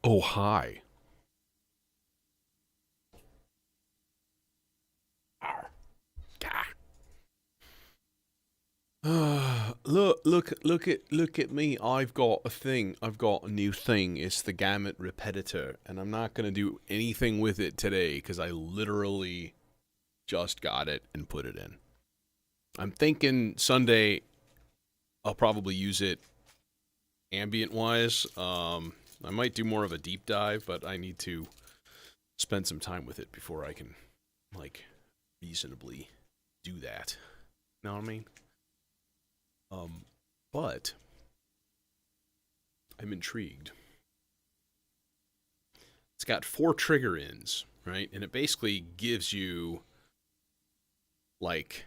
Oh, hi. Arr. Gah. Look at me. I've got a thing. I've got a new thing. It's the gamut repetitor, and I'm not gonna do anything with it today because I literally just got it and put it in. I'm thinking Sunday I'll probably use it ambient wise. I might do more of a deep dive, but I need to spend some time with it before I can like reasonably do that. Know what I mean? But I'm intrigued. It's got 4 trigger ins, right? And it basically gives you like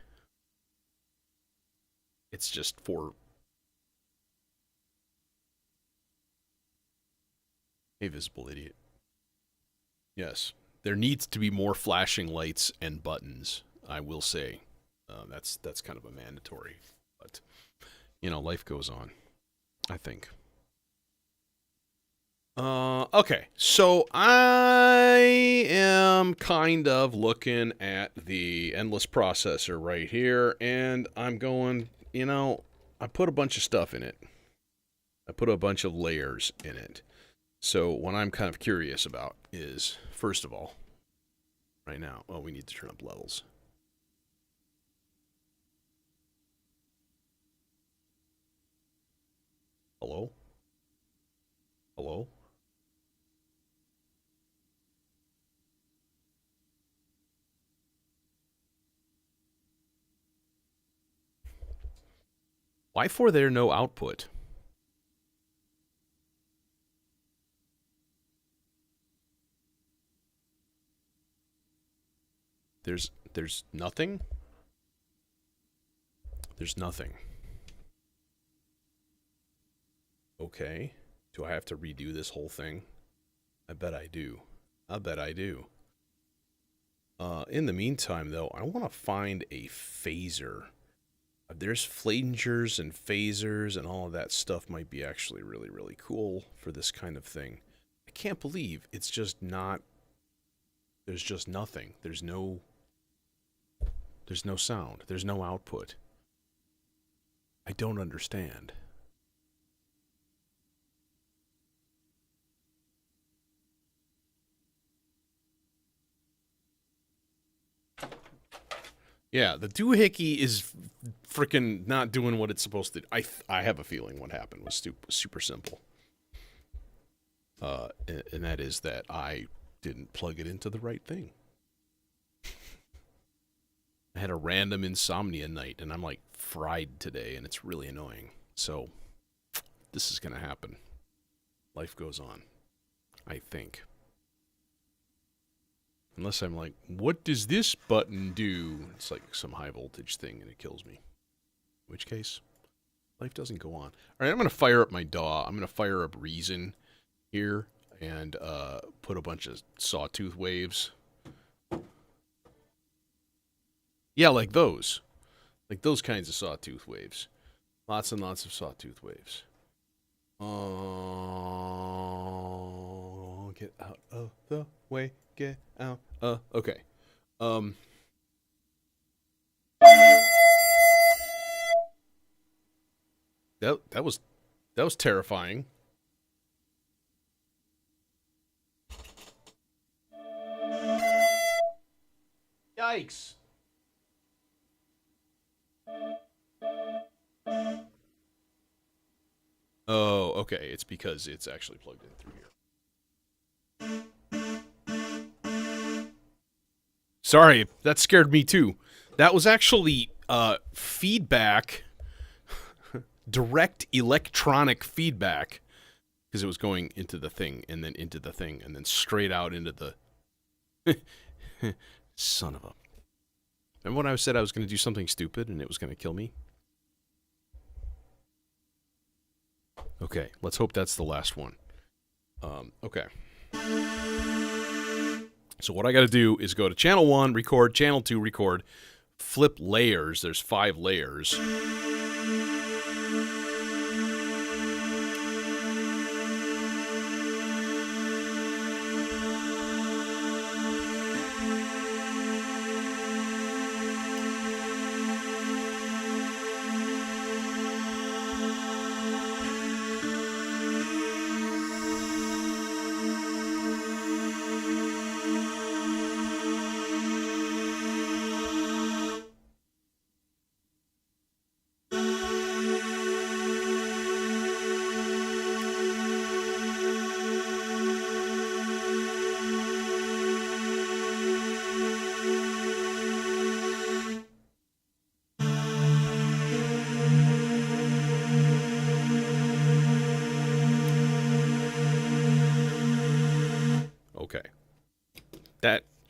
it's just 4. Hey, visible idiot. Yes, there needs to be more flashing lights and buttons. I will say, that's kind of a mandatory. But life goes on. I think. Okay, so I am kind of looking at the endless processor right here, and I'm going, I put a bunch of stuff in it. I put a bunch of layers in it. So what I'm kind of curious about is, first of all, right now, we need to turn up levels. Hello? Hello? Why for there no output? There's nothing? There's nothing. Okay. Do I have to redo this whole thing? I bet I do. I bet I do. In the meantime, though, I want to find a phaser. There's flangers and phasers and all of that stuff might be actually really, really cool for this kind of thing. I can't believe it's just not... There's just nothing. There's no sound. There's no output. I don't understand. Yeah, the doohickey is freaking not doing what it's supposed to. I have a feeling what happened was super simple. And that is that I didn't plug it into the right thing. I had a random insomnia night, and I'm like fried today, and it's really annoying. So this is gonna happen. Life goes on, I think. Unless I'm like, what does this button do? It's like some high voltage thing and it kills me. In which case, life doesn't go on. All right, I'm going to fire up my DAW. I'm going to fire up Reason here and put a bunch of sawtooth waves. Yeah, like those. Like those kinds of sawtooth waves. Lots and lots of sawtooth waves. Oh, get out of the way. Get out. Okay. That was terrifying. Yikes. Oh, okay. It's because it's actually plugged in through here. Sorry, that scared me too. That was actually feedback, direct electronic feedback, because it was going into the thing and then into the thing and then straight out into the. Son of a. Remember when I said I was going to do something stupid and it was going to kill me? Okay, let's hope that's the last one. Okay. So what I got to do is go to channel 1, record, channel 2, record, flip layers. There's 5 layers.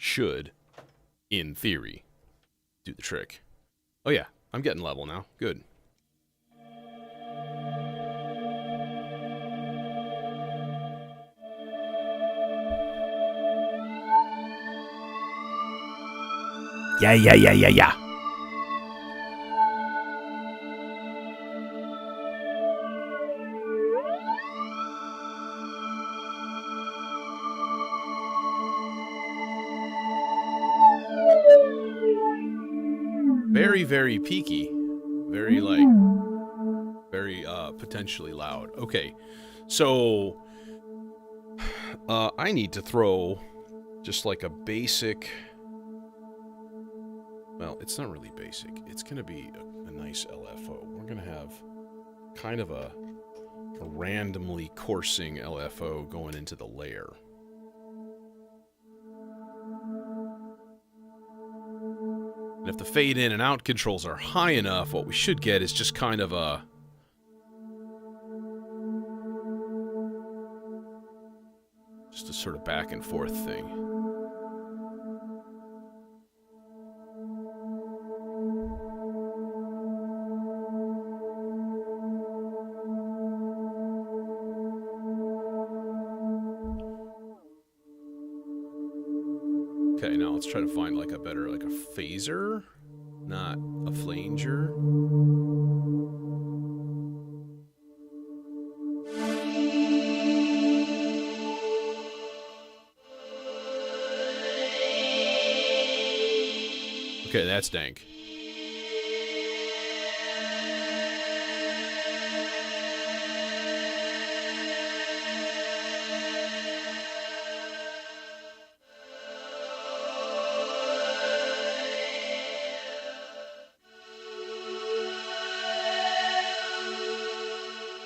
should, in theory, do the trick. Oh yeah, I'm getting level now. Good. Yeah. Very, very peaky. Very, like, very, potentially loud. Okay, so, I need to throw just like a basic... Well, it's not really basic. It's going to be a nice LFO. We're going to have kind of a randomly coursing LFO going into the layer. And if the fade in and out controls are high enough, what we should get is just kind of a... just a sort of back and forth thing. Okay, now let's try to find like a better, like a phaser, not a flanger. Okay, that's dank.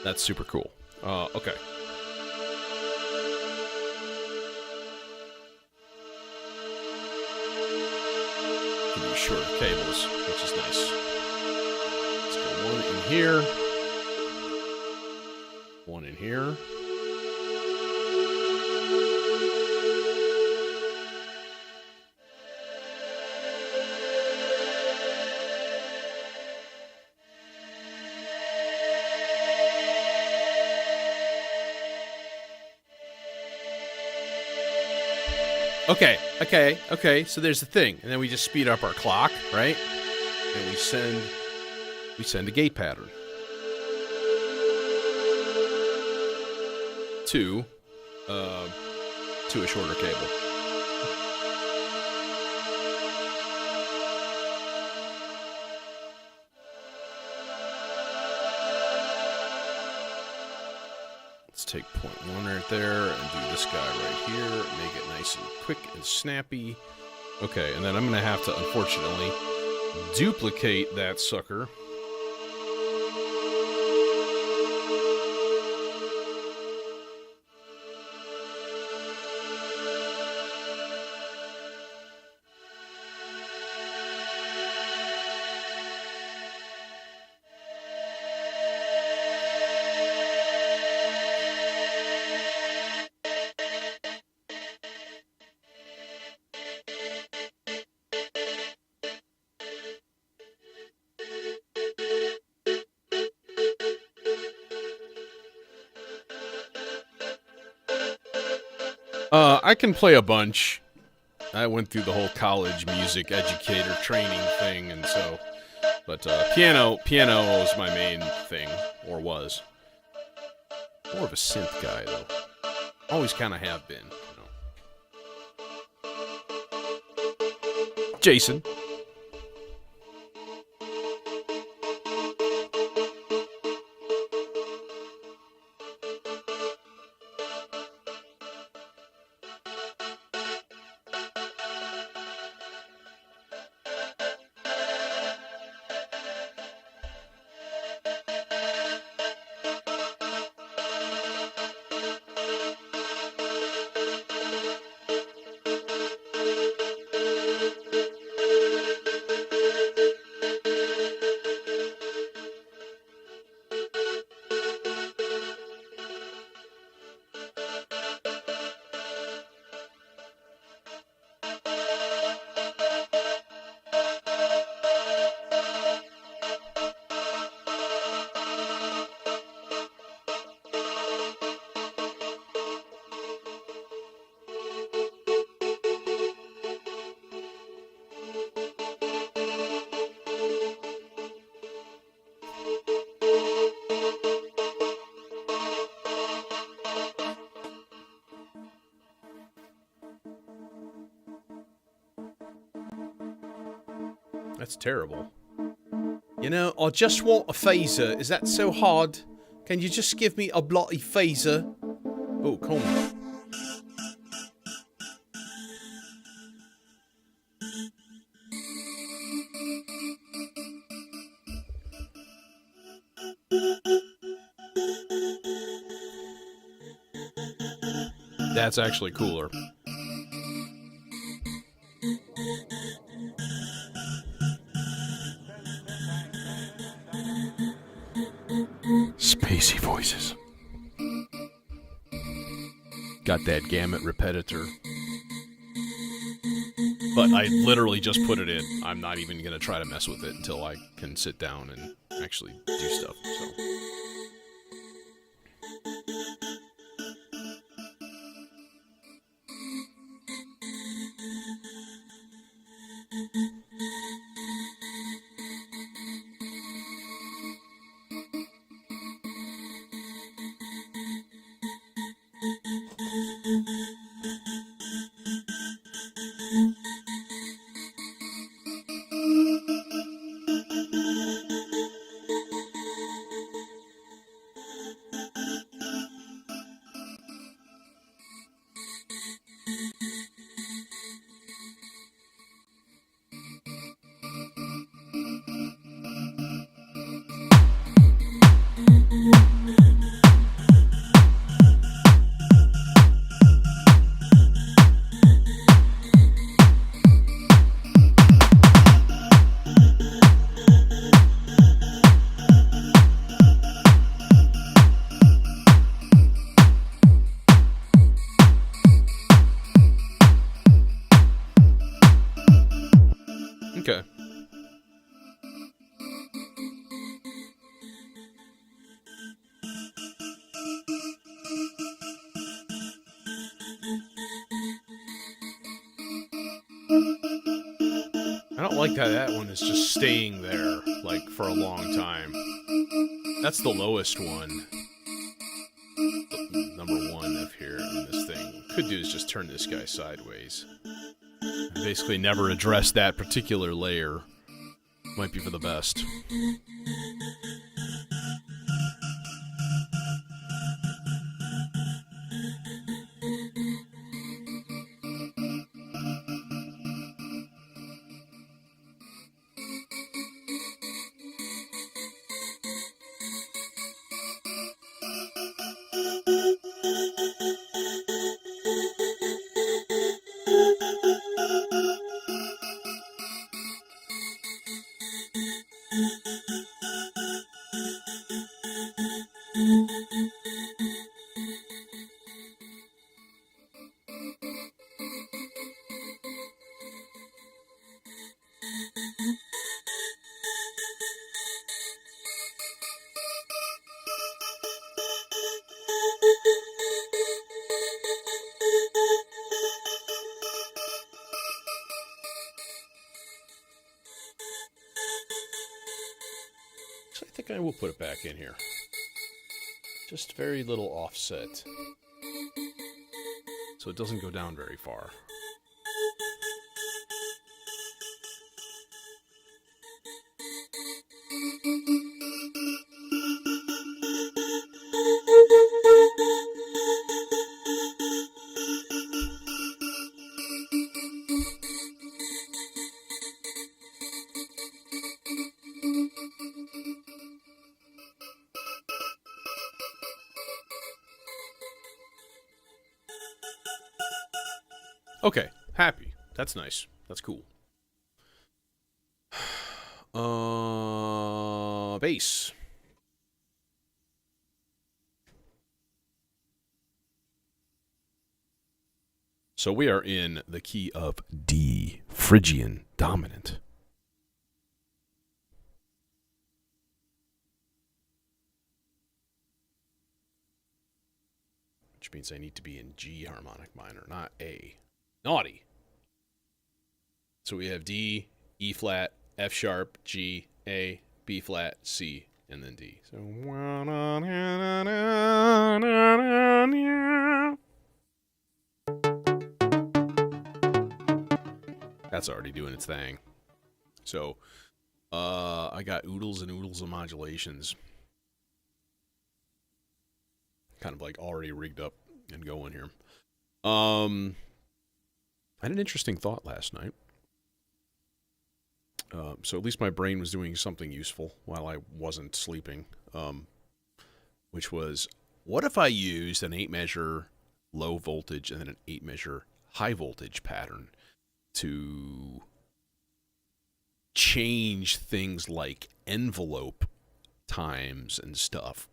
That's super cool. Okay. Can use shorter cables, which is nice. Let's go one in here. One in here. Okay, so there's the thing. And then we just speed up our clock, right? And we send a gate pattern to a shorter cable. Let's take 0.1 right there and do this guy right here. Make it nice and quick and snappy. Okay, and then I'm going to have to, unfortunately, duplicate that sucker. I can play a bunch. I went through the whole college music educator training thing, and so... But piano was my main thing, or was. More of a synth guy, though. Always kind of have been, you know. Jason. That's terrible. You know, I just want a phaser. Is that so hard? Can you just give me a bloody phaser? Oh, come on. That's actually cooler. Spacey voices. Got that gamut repetitor. But I literally just put it in. I'm not even going to try to mess with it until I can sit down and actually do stuff. So. Okay. I don't like how that one is just staying there, like, for a long time. That's the lowest one. Number one up here in this thing. What we could do is just turn this guy sideways. Basically never address that particular layer. Might be for the best. So I think I will put it back in here. Just very little offset. So it doesn't go down very far. Okay, happy. That's nice. That's cool. Bass. So we are in the key of D, Phrygian dominant. Which means I need to be in G harmonic minor, not A. Naughty. So we have D, E flat, F sharp, G, A, B flat, C, and then D. So that's already doing its thing. So I got oodles and oodles of modulations, kind of like already rigged up and going here. I had an interesting thought last night. So at least my brain was doing something useful while I wasn't sleeping, which was, what if I used an 8-measure low voltage and then an 8-measure high voltage pattern to change things like envelope times and stuff?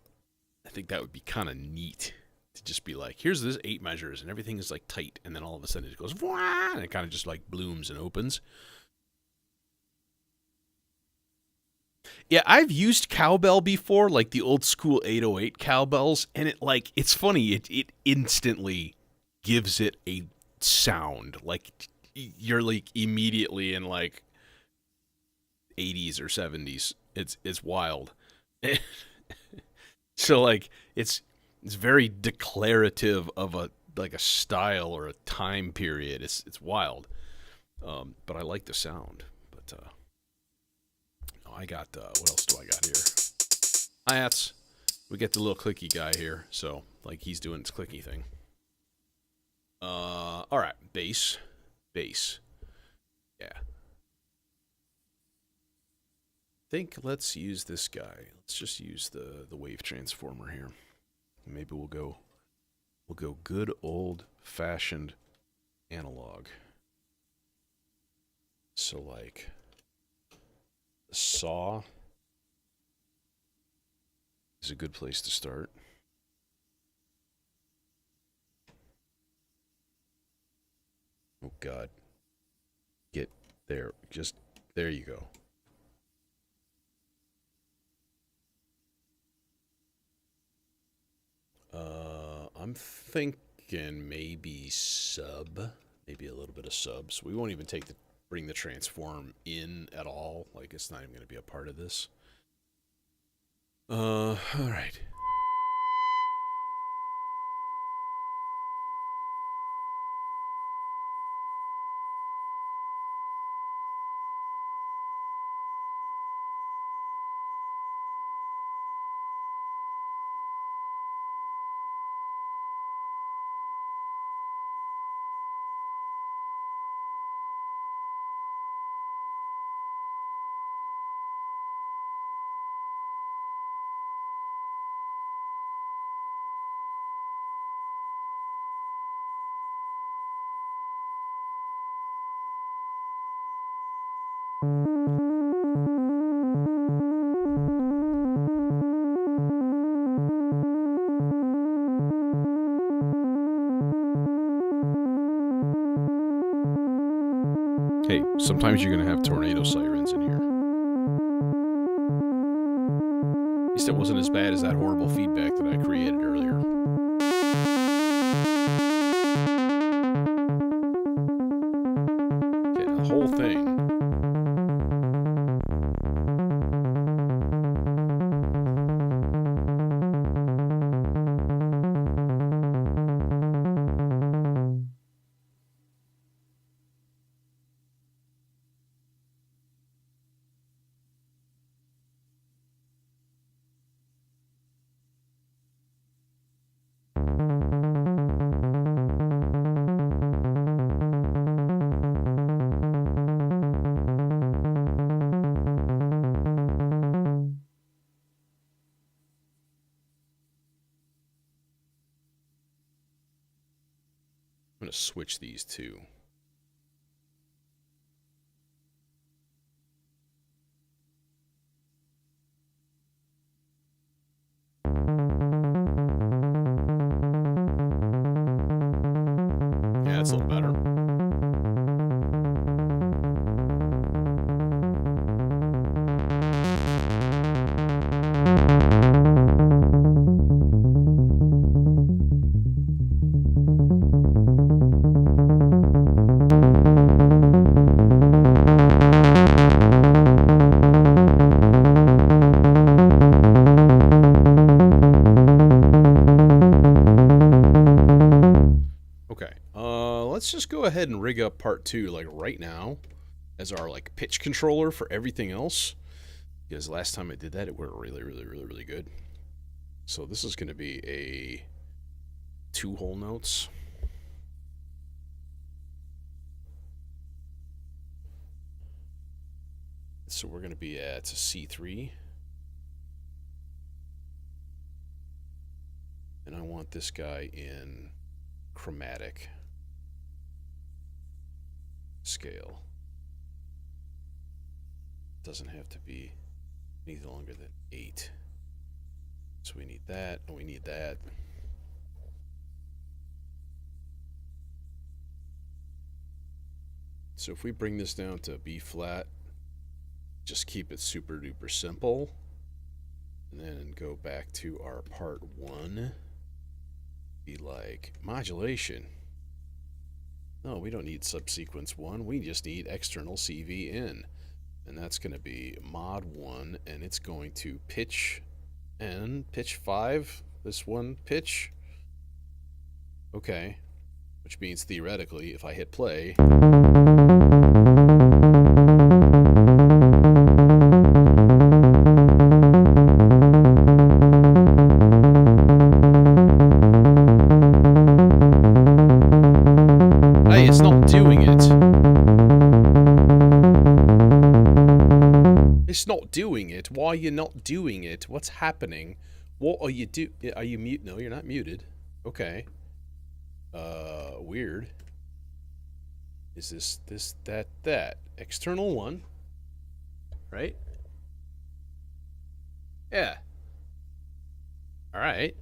I think that would be kind of neat to just be like, here's this 8 measures and everything is like tight, and then all of a sudden it goes, Wah! And it kind of just like blooms and opens. Yeah, I've used cowbell before, like the old school 808 cowbells, and it's funny, it instantly gives it a sound. Like you're like immediately in like 80s or 70s. It's wild. So like it's very declarative of a style or a time period. It's wild. But I like the sound. But I got what else do I got here? Hi-hats. We get the little clicky guy here, so like he's doing his clicky thing. All right, bass. Yeah. Let's use this guy. Let's just use the wave transformer here. Maybe we'll go good old fashioned analog. So like the saw is a good place to start. Oh God. Get there. Just there you go. I'm thinking maybe a little bit of sub. So we won't even bring the transform in at all. Like it's not even going to be a part of this. All right. Hey, sometimes you're going to have tornado sirens in here. At least it wasn't as bad as that horrible feedback that I created earlier. Okay, the whole thing. I'm going to switch these two. Yeah, it's a little better. Let's just go ahead and rig up part 2 like right now. as our like pitch controller for everything else. Because last time I did that, it worked really good. So this is going to be a 2-hole notes. So we're going to be at C3. And I want this guy in chromatic scale. Doesn't have to be any longer than 8. So we need that, and we need that. So if we bring this down to B flat, just keep it super duper simple, and then go back to our part 1. Be like modulation. No, we don't need subsequence 1. We just need external CV in. And that's going to be mod 1, and it's going to pitch N, pitch 5, this one pitch. Okay, which means theoretically, if I hit play, hey, it's not doing it. It's not doing it. Why are you not doing it? What's happening? What are you do? Are you mute? No, you're not muted. Okay. Weird. Is this, that? External 1. Right? Yeah. Alright.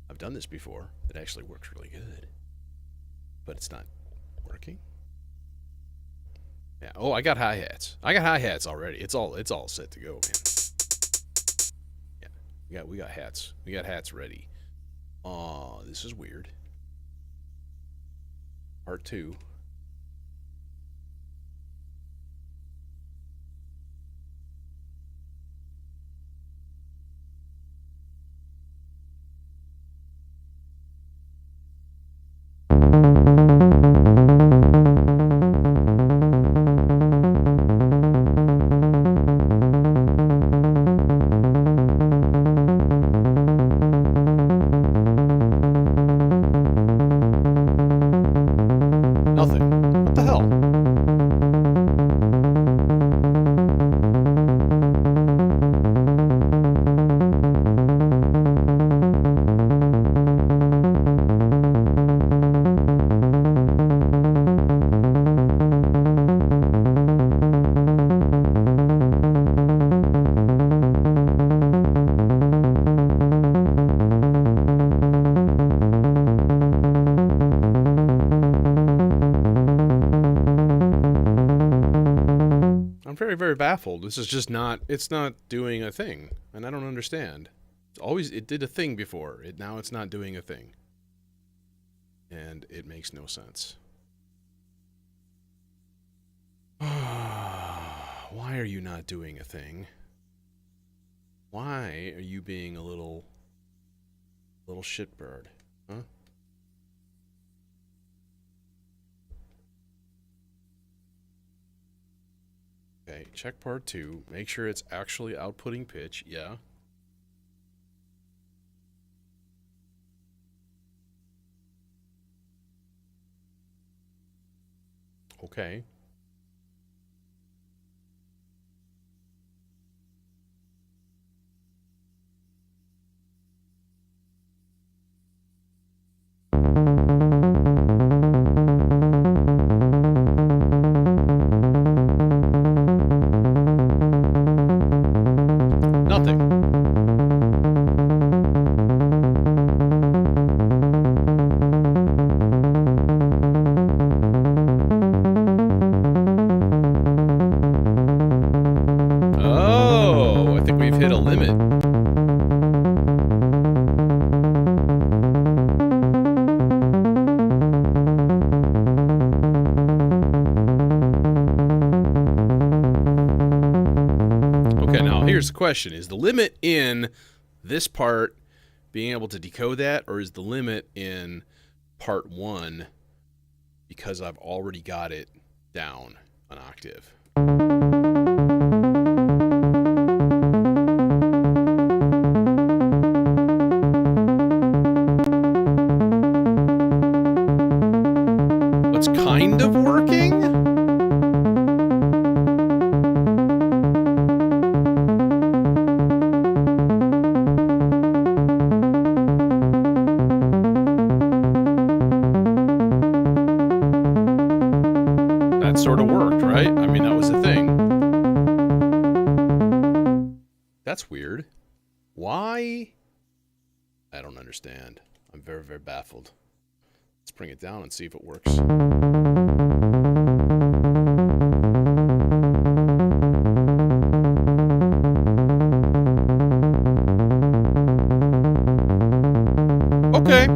I've done this before. It actually works really good. But it's not working. Yeah. Oh, I got hi-hats. I got hi-hats already. It's all set to go, man. Yeah. We got hats. We got hats ready. Oh, this is weird. Part 2. Nothing. What the hell? Very baffled. This is just not, it's not doing a thing, and I don't understand. It did a thing before. Now it's not doing a thing. And it makes no sense. Why are you not doing a thing? Why are you being a little shitbird? Huh? Okay, check part 2. Make sure it's actually outputting pitch. Yeah. Okay. Here's the question. Is the limit in this part being able to decode that, or is the limit in part 1 because I've already got it down an octave? It's kind of working? That sort of worked, right? I mean, that was the thing. That's weird. Why? I don't understand. I'm very, very baffled. Let's bring it down and see if it works. Okay.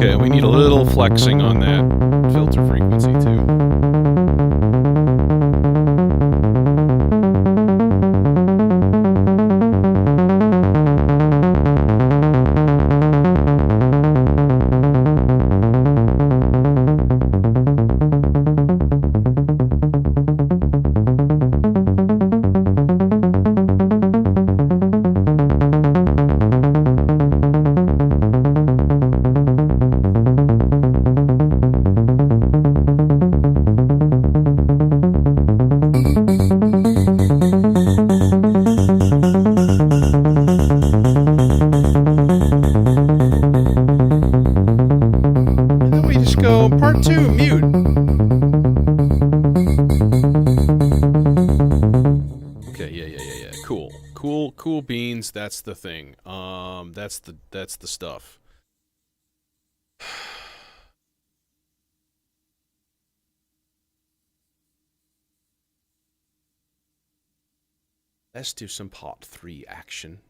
Okay, we need a little flexing on that filter frequency too. Part 2, mute. Okay, yeah. Cool beans, that's the thing. That's the stuff. Let's do some part 3 action.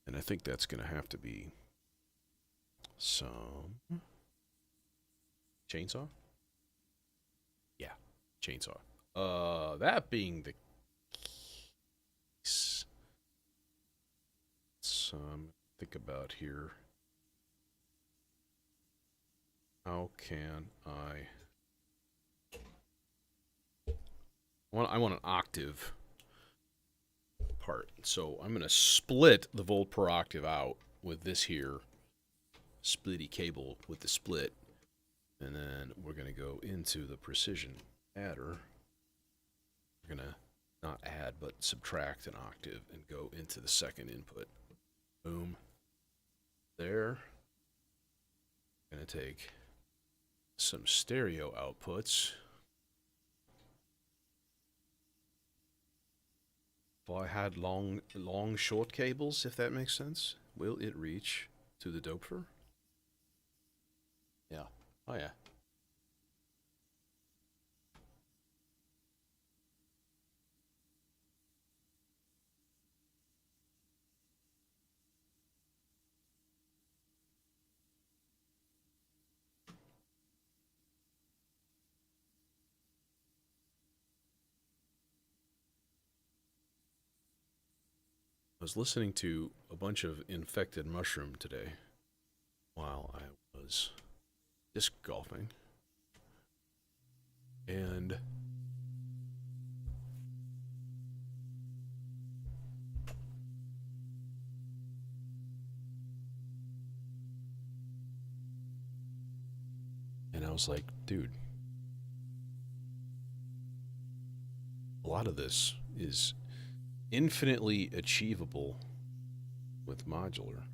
And I think that's going to have to be some chainsaw? Yeah, chainsaw. That being the case, think about here. How can I want an octave part. So I'm going to split the volt per octave out with this here splitty cable with the split. And then we're going to go into the precision adder. We're going to not add, but subtract an octave and go into the second input. Boom. There. I'm going to take some stereo outputs. If I had long short cables, if that makes sense, will it reach to the Doepfer? Yeah. Oh, yeah. I was listening to a bunch of Infected Mushroom today while I was disc golfing. And And I was like, dude, a lot of this is infinitely achievable with modular,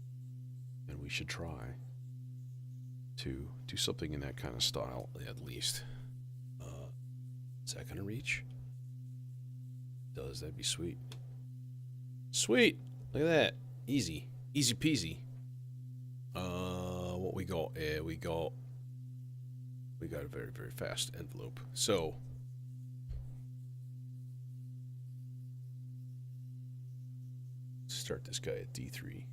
and we should try to do something in that kind of style, at least. Is that gonna reach? Does. That'd be sweet. Sweet! Look at that. Easy. Easy peasy. What we got? We got a very, very fast envelope. So, start this guy at D3.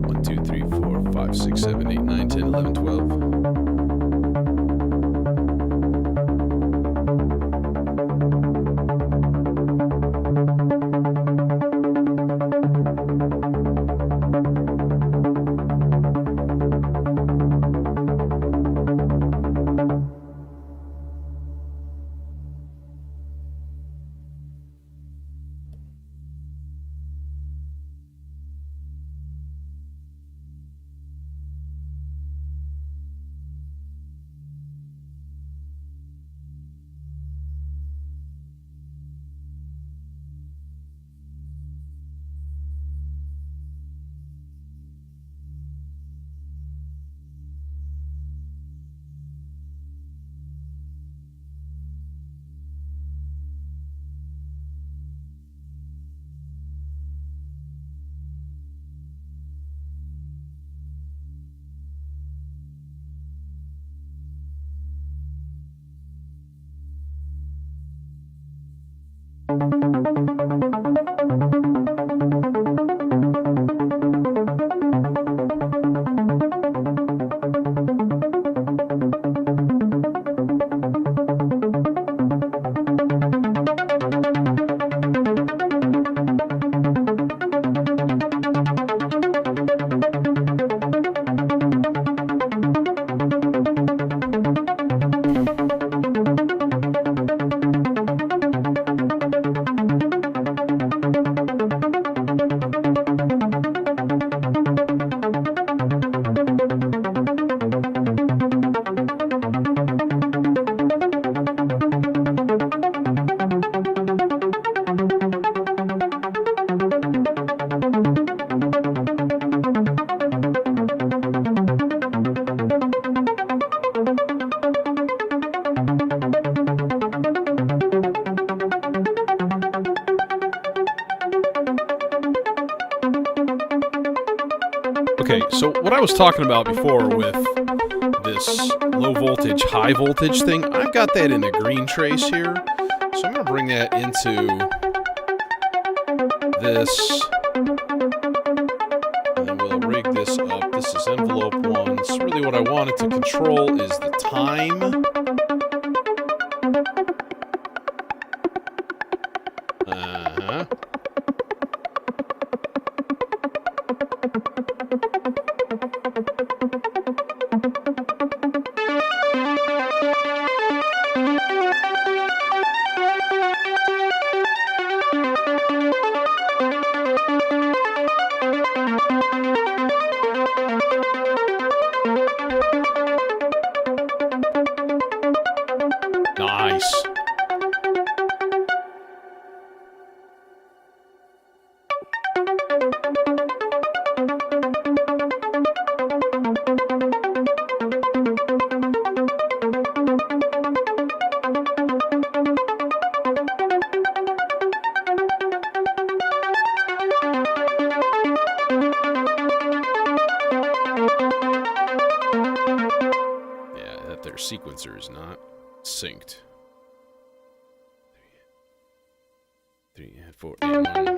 One, two, three, four, 5, 6, 7, 8, 9, 10, 11, 12. Okay, so what I was talking about before with this low voltage, high voltage thing, I've got that in a green trace here. So I'm going to bring that into this. And then we'll rig this up. This is envelope 1. So really what I wanted to control is the time. Nice. Yeah, that their sequencer is not synced. 3 and 4 and 1.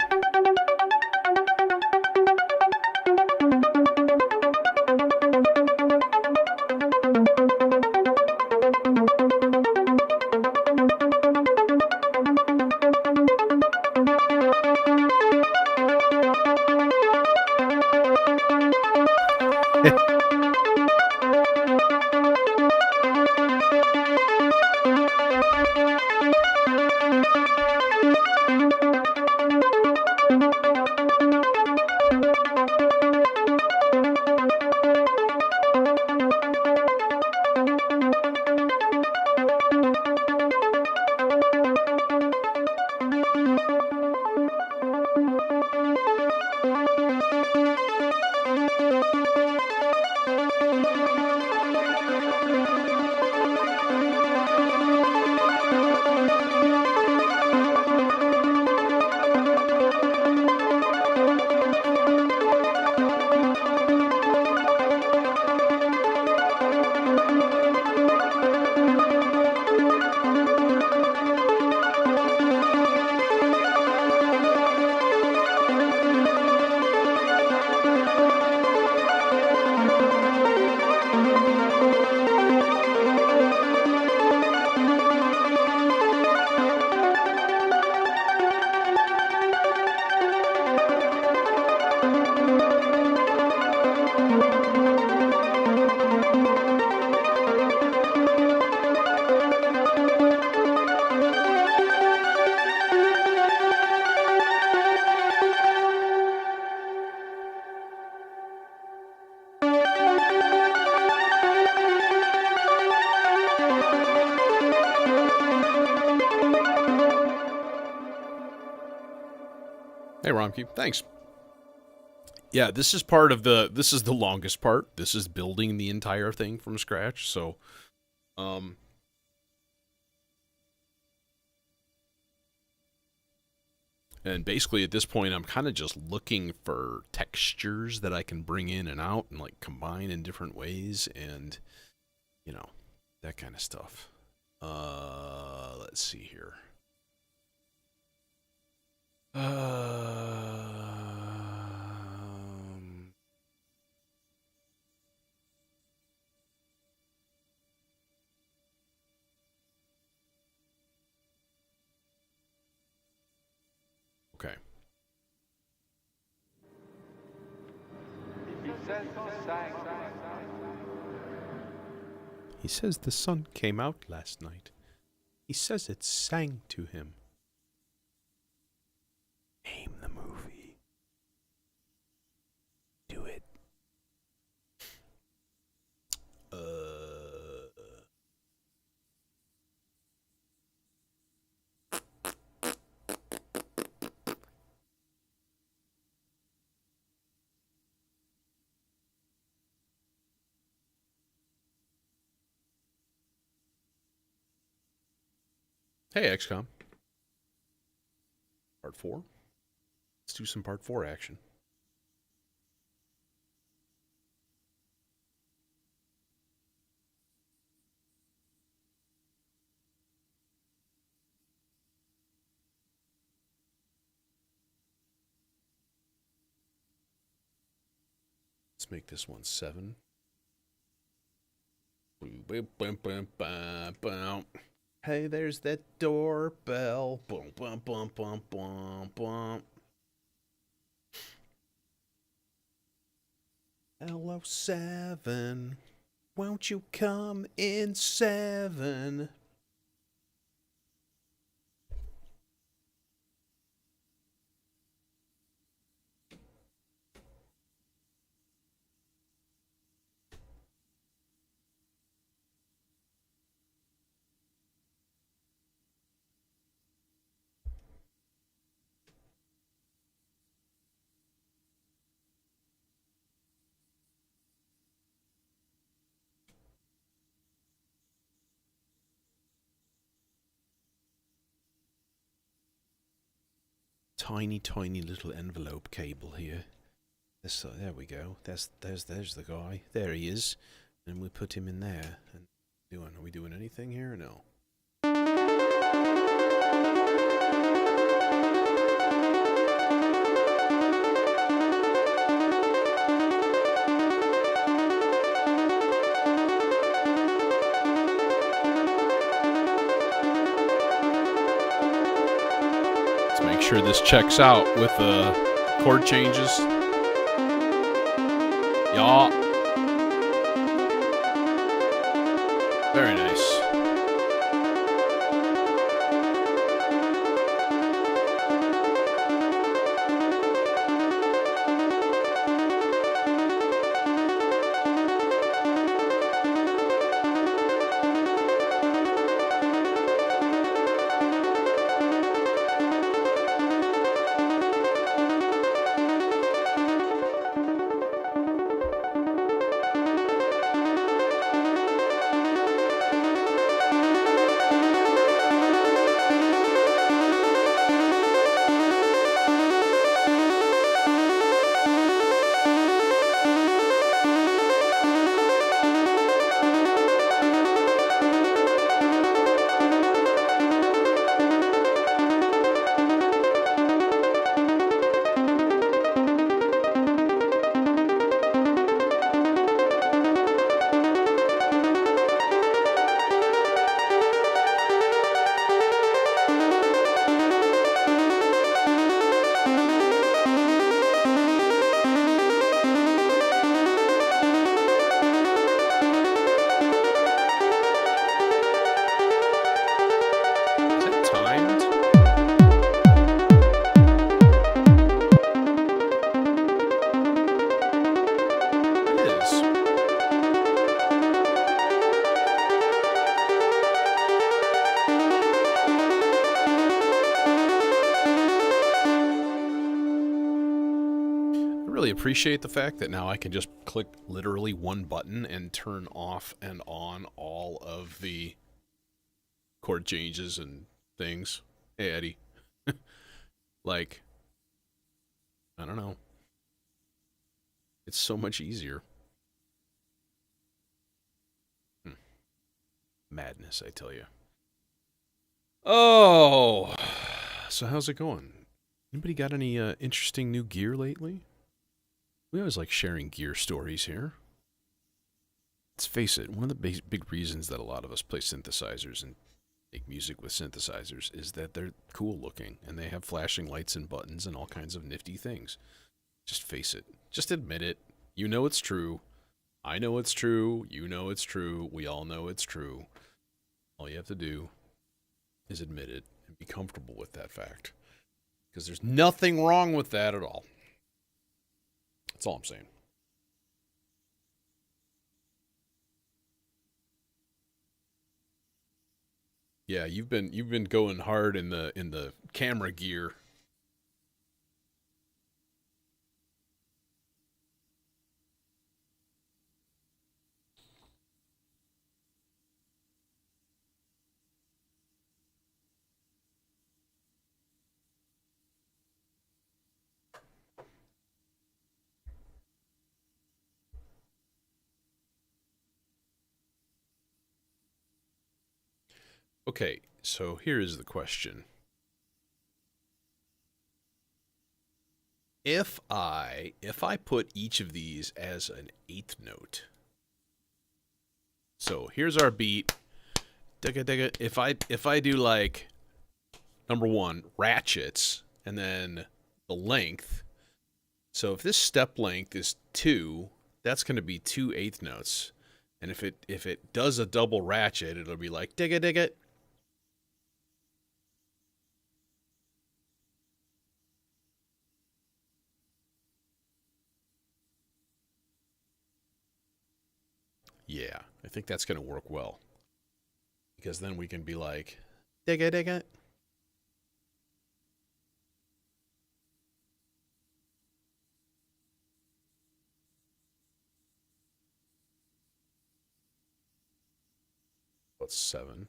Hey, Romkey. Thanks. Yeah, this is part of the... This is the longest part. This is building the entire thing from scratch, so... And basically, at this point, I'm kind of just looking for textures that I can bring in and out and, like, combine in different ways and, you know, that kind of stuff. Let's see here. Okay. He says the sun came out last night. He says it sang to him. Name the movie. Do it. Hey, XCOM. Part 4. Let's do some Part 4 action. Let's make this one 7. Hey, there's that doorbell. Boom, boom, boom, boom, boom, boom. Hello, 7. Won't you come in 7? Tiny, tiny little envelope cable here. There we go. There's the guy. There he is. And we put him in there. And are we doing anything here or no? Make sure this checks out with the chord changes. Yeah. Very nice. this. I really appreciate the fact that now I can just click literally one button and turn off and on all of the chord changes and things. Hey, Eddie. Like, I don't know. It's so much easier. Madness, I tell you. Oh, so how's it going? Anybody got any interesting new gear lately? We always like sharing gear stories here. Let's face it, one of the big reasons that a lot of us play synthesizers and make music with synthesizers is that they're cool looking and they have flashing lights and buttons and all kinds of nifty things. Just face it. Just admit it. You know it's true. I know it's true. You know it's true. We all know it's true. All you have to do is admit it and be comfortable with that fact. Because there's nothing wrong with that at all. That's all I'm saying. Yeah, you've been going hard in the camera gear. Okay, so here is the question. If I put each of these as an eighth note. So here's our beat. Digga digga. If I do like number one, ratchets, and then the length. So if this step length is 2, that's going to be 2 eighth notes. And if it does a double ratchet, it'll be like digga digga. Yeah, I think that's going to work well. Because then we can be like digga digga. What's 7?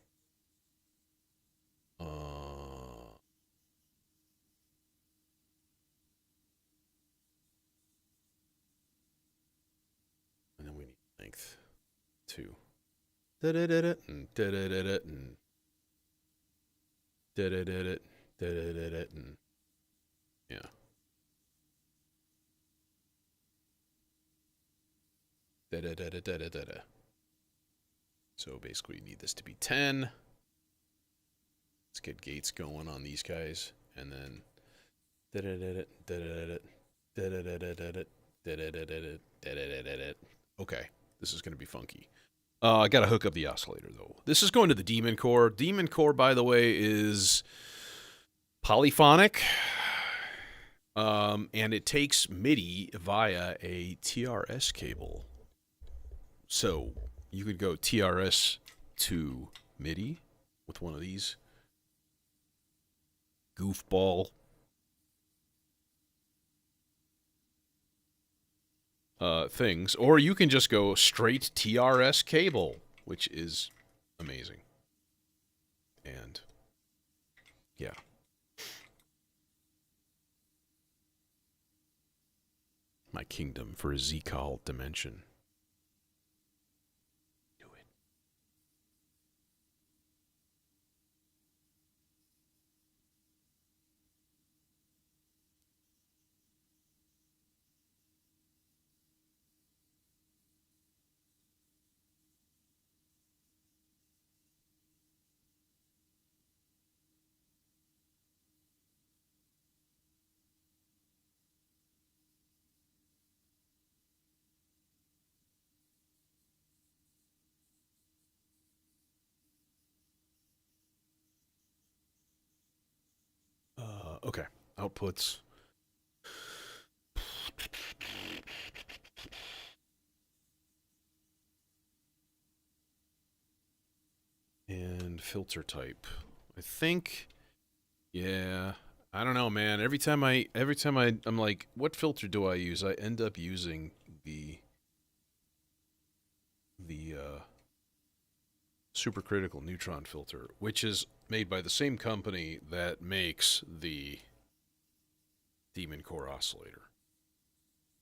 And then we need length 2. Da-da-da-da, and da-da-da-da, and da-da-da-da, da-da-da-da, and yeah. Da-da-da-da-da-da-da. So basically you need this to be 10. Let's get gates going on these guys. And then da-da-da-da, da-da-da-da, da-da-da-da-da, da-da-da-da-da, da-da-da-da-da. Okay, this is going to be funky. I got to hook up the oscillator, though. This is going to the Demon Core. Demon Core, by the way, is polyphonic. And it takes MIDI via a TRS cable. So you could go TRS to MIDI with one of these goofball things, or you can just go straight TRS cable, which is amazing. And yeah. My kingdom for a Z-call dimension. Do it. Okay. Outputs. filter type. I think, yeah, I don't know, man. I'm like, what filter do I use? I end up using the supercritical neutron filter, which is made by the same company that makes the Demon Core oscillator.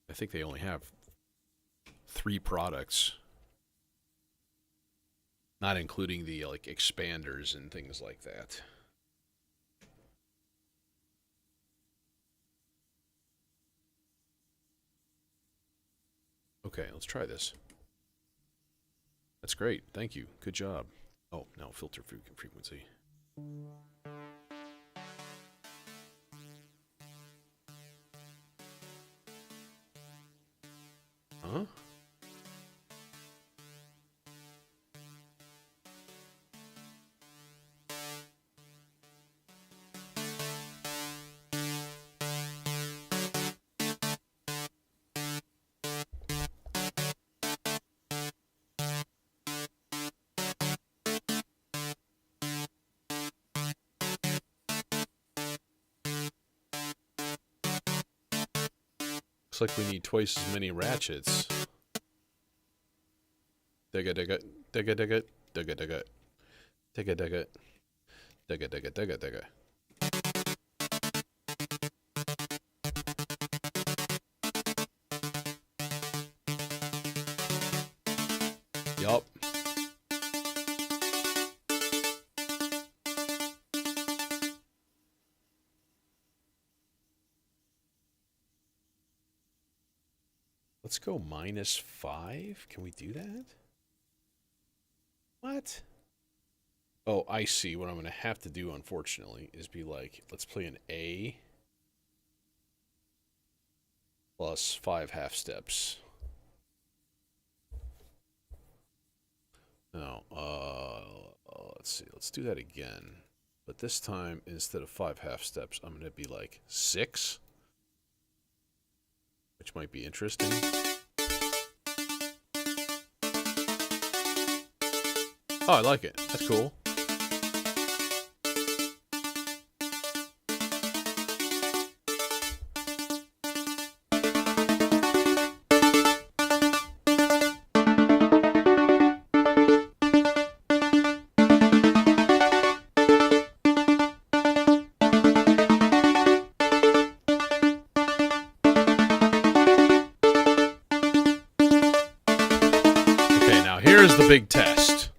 I think they only have 3 products, not including the like expanders and things like that. Okay, let's try this. That's great. Thank you. Good job. Oh, no, filter frequency. Huh? Looks like we need twice as many ratchets. Digga digga, digga digga, digga digga, digga digga, digga digga, digga digga. Yup. Let's go -5. Can we do that? What? Oh, I see. What I'm going to have to do, unfortunately, is be like, let's play an A plus 5 half steps. No, let's see. Let's do that again. But this time, instead of 5 half steps, I'm going to be like 6. Which might be interesting. Oh, I like it. That's cool. Here's the big test.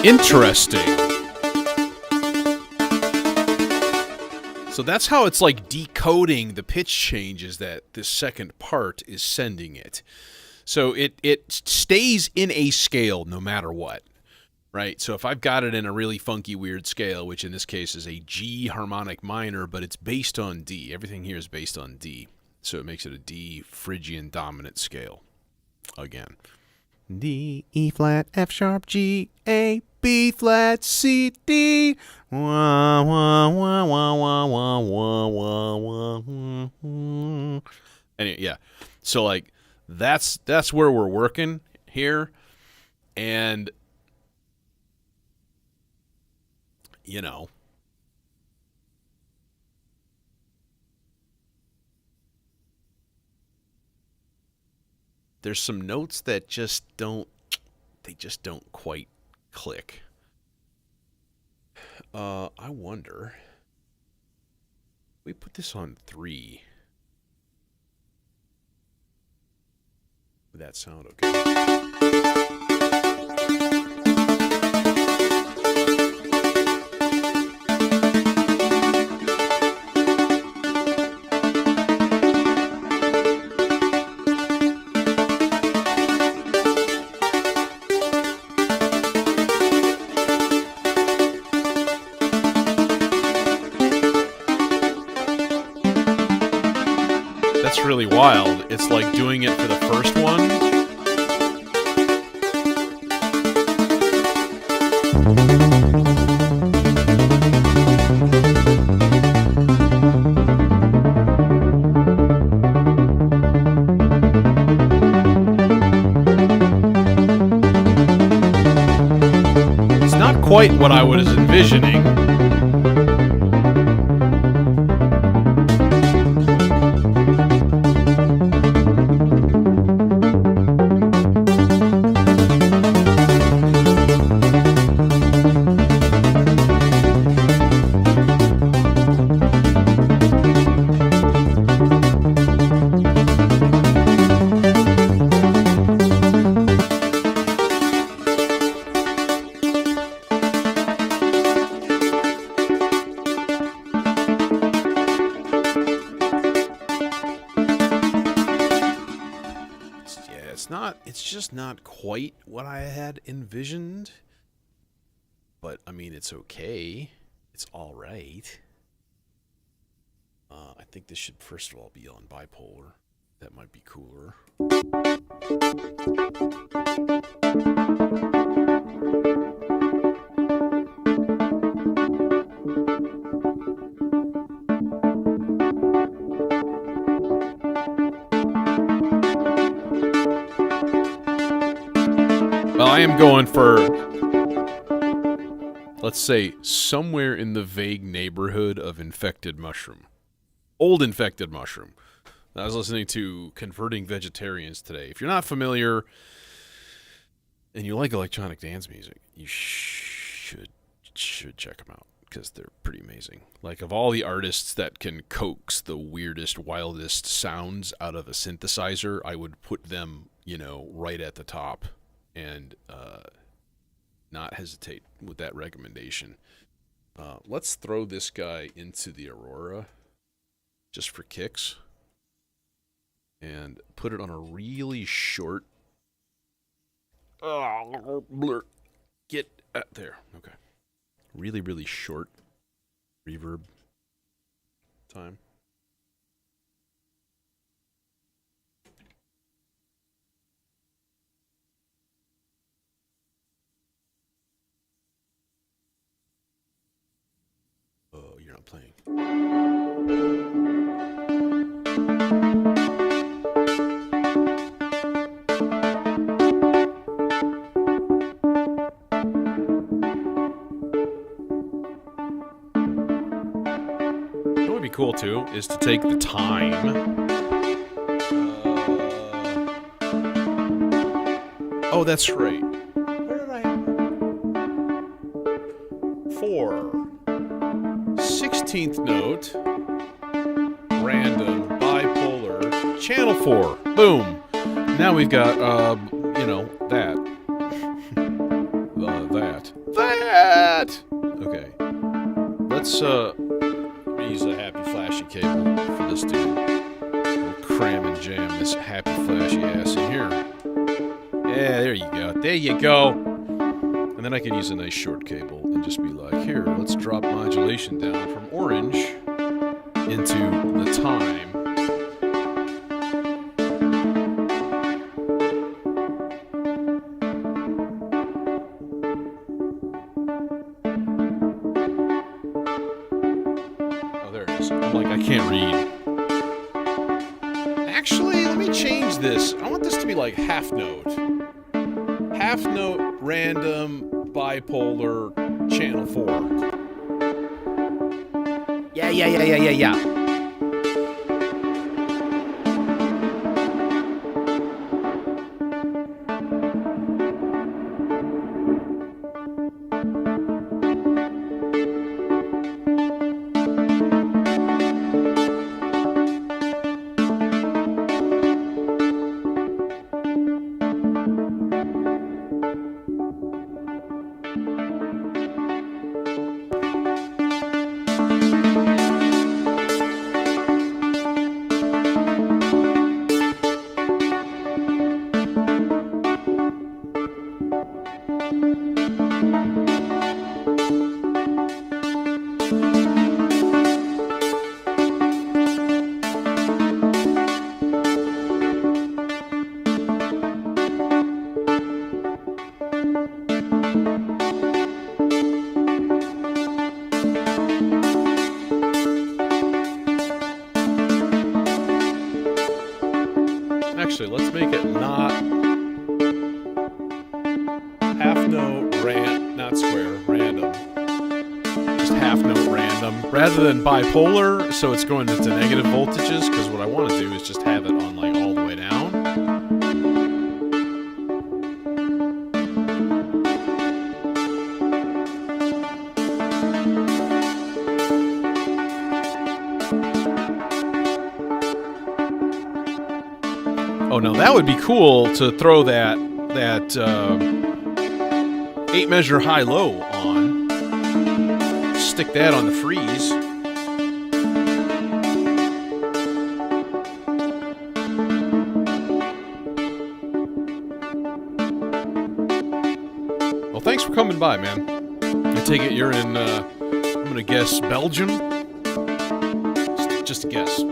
Interesting. So that's how it's like decoding the pitch changes that this second part is sending it. So it stays in a scale no matter what, right? So if I've got it in a really funky, weird scale, which in this case is a G harmonic minor, but it's based on D. Everything here is based on D. So it makes it a D Phrygian dominant scale. Again. D, E flat, F sharp, G, A, B flat, C, D. Wah, wah, wah, wah, wah, wah, wah, wah, wah. Anyway, yeah. So like that's where we're working here. And you know, there's some notes that just don't quite click. I wonder. We put this on 3. Would that sound okay? that's really wild. It's like doing it for the first one. It's not quite what I was envisioning. It's just not quite what I had envisioned. But, I mean, it's okay. It's alright. I think this should, first of all, be on bipolar. That might be cooler. Well, I am going for, let's say, somewhere in the vague neighborhood of infected mushroom. Old infected mushroom. I was listening to Converting Vegetarians today. If you're not familiar and you like electronic dance music, you should check them out because they're pretty amazing. Like, of all the artists that can coax the weirdest, wildest sounds out of a synthesizer, I would put them, you know, right at the top. And not hesitate with that recommendation. Let's throw this guy into the Aurora just for kicks and put it on a really short get there. Okay. Really short reverb time. Oh, you're not playing. What would be cool too is to take the time. Oh, that's right. Where did I? 4. 16th note, random, bipolar, channel 4, boom. Now we've got, you know, that. That! Okay. Let's, use a happy flashy cable for this dude. We'll cram and jam this happy flashy ass in here. Yeah, there you go. There you go. And then I can use a nice short cable and just be like, here, let's drop modulation down from orange into the time. Oh, there it is. I'm like, I can't read. Actually, let me change this. I want this to be like half note. Half note, random, bipolar, channel 4. Yeah. actually, let's make it not half note, not square, random. Just half note random. Rather than bipolar, so it's going into negative voltages, because what I want to do is just have it on like all the way down. Oh, now that would be cool to throw that 8 measure high-low on. Stick that on the freeze. Well, thanks for coming by, man. I take it you're in, I'm gonna guess Belgium? Just a guess.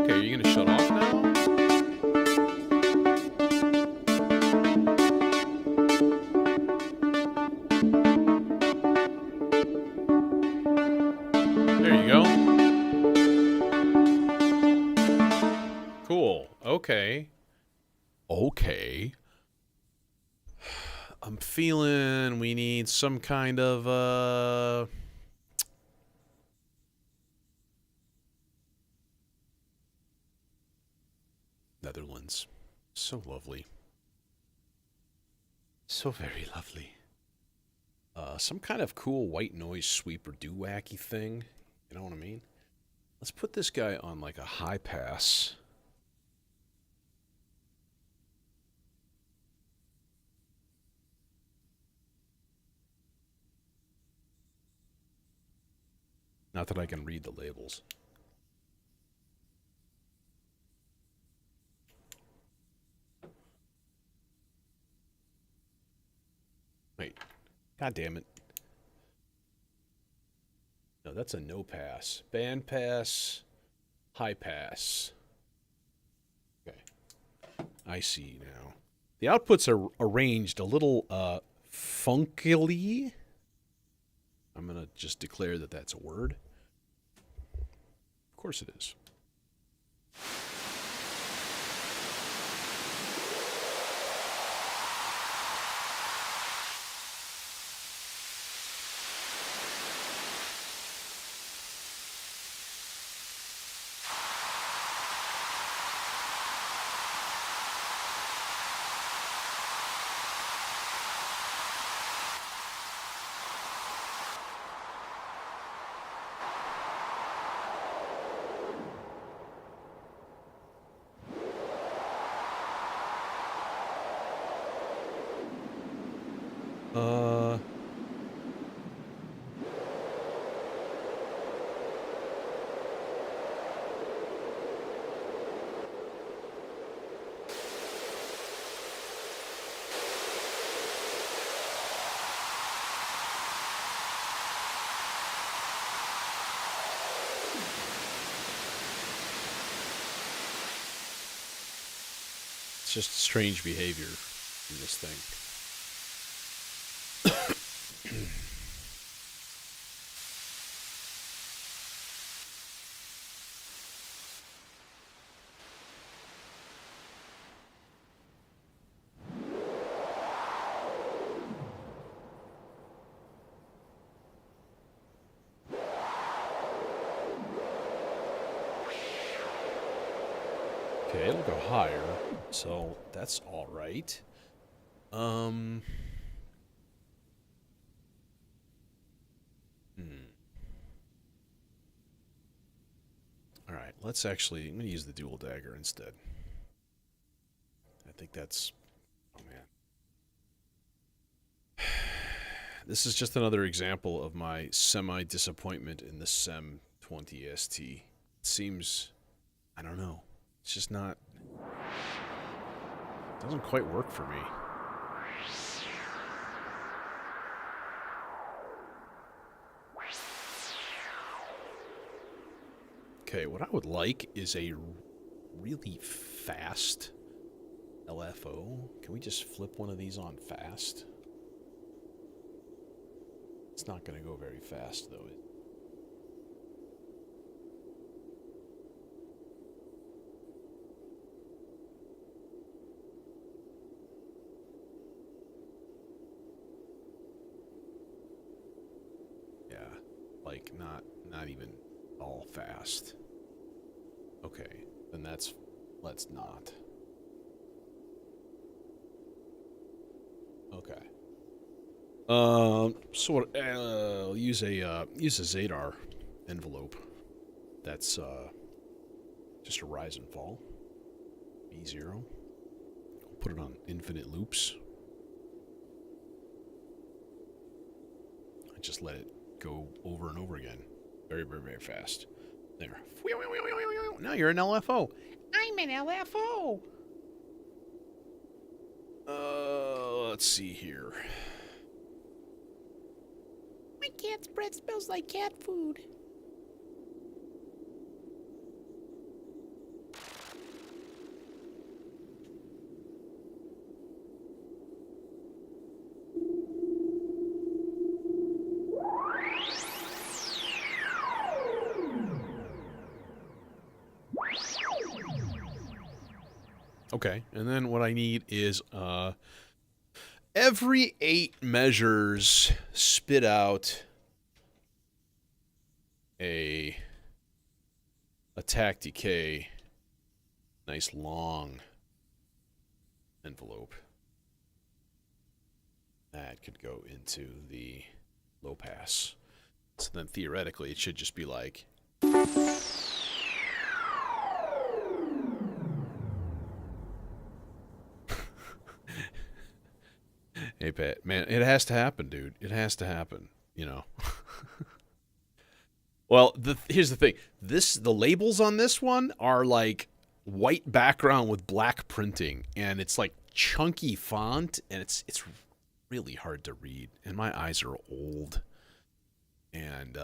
Okay, are you gonna shut off now? There you go. Cool. Okay. Okay. I'm feeling we need some kind of, Netherlands. So lovely. So very lovely. Some kind of cool white noise sweeper doo-wacky thing. You know what I mean? Let's put this guy on like a high pass. Not that I can read the labels. Wait. God damn it. No, that's a no pass. Band pass. High pass. Okay. I see now. The outputs are arranged a little, funkily. I'm going to just declare that that's a word. Of course it is. It's just strange behavior in this thing. Okay, it'll go higher, so that's all right. All right, let's actually, I'm going to use the dual dagger instead. I think that's, oh man. This is just another example of my semi-disappointment in the SEM 20 ST. It seems, I don't know. It's just not... It doesn't quite work for me. Okay, what I would like is a really fast LFO. Can we just flip one of these on fast? It's not going to go very fast, though. Yeah, like not even all fast. Okay, then let's not. Okay. I'll use a Zadar envelope. That's just a rise and fall. B0. I'll put it on infinite loops. I just let it go over and over again. Very, very, very fast. There. Now you're an LFO. I'm an LFO. Let's see here. My cat's breath smells like cat food. Okay, and then what I need is every 8 measures spit out a attack decay, nice long envelope. That could go into the low pass. So then theoretically it should just be like hey, Pat, man, it has to happen, dude. It has to happen, you know. Well, here's the thing. The labels on this one are like white background with black printing, and it's like chunky font, and it's really hard to read. And my eyes are old, and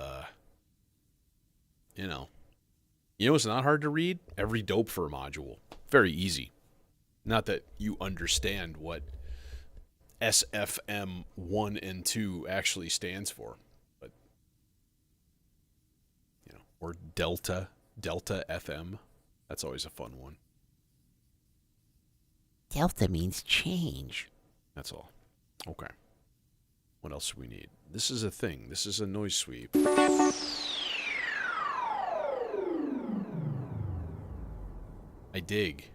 you know what's not hard to read? Every dope for module, very easy. Not that you understand what SFM 1 and 2 actually stands for, but or Delta FM. That's always a fun one. Delta means change. That's all. Okay. What else do we need? This is a thing. This is a noise sweep. I dig.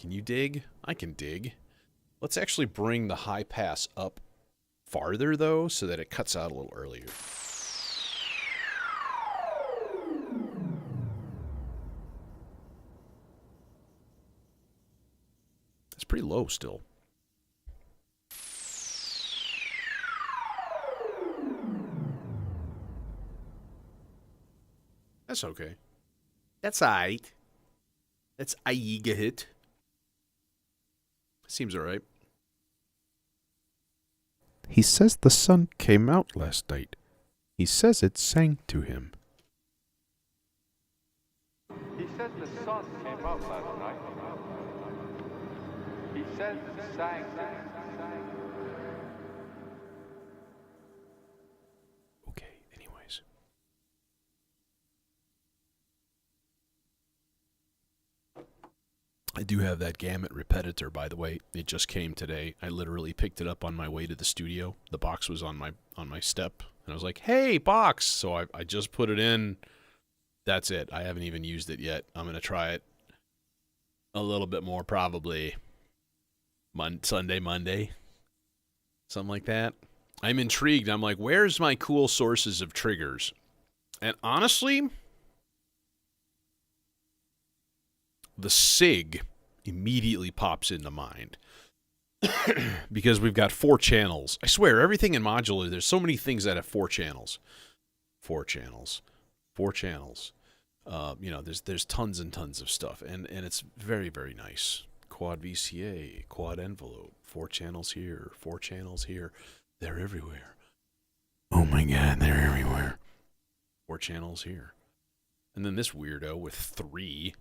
Can you dig? I can dig. Let's actually bring the high pass up farther, though, so that it cuts out a little earlier. It's pretty low still. That's okay. That's aight. That's aight. Seems alright. He says the sun came out last night. He says it sang to him. He says the sun came out last night. He says it sang. Okay, anyways. I do have that gamut repetitor, by the way. It just came today. I literally picked it up on my way to the studio. The box was on my step, and I was like, "Hey, box!" So I just put it in. That's it. I haven't even used it yet. I'm gonna try it a little bit more, probably Sunday, Monday, something like that. I'm intrigued. I'm like, where's my cool sources of triggers? And honestly, the SIG immediately pops into mind because we've got 4 channels. I swear, everything in modular, there's so many things that have 4 channels. 4 channels. 4 channels. There's tons and tons of stuff, and it's very, very nice. Quad VCA, quad envelope, 4 channels here, 4 channels here. They're everywhere. Oh my God, they're everywhere. 4 channels here. And then this weirdo with 3.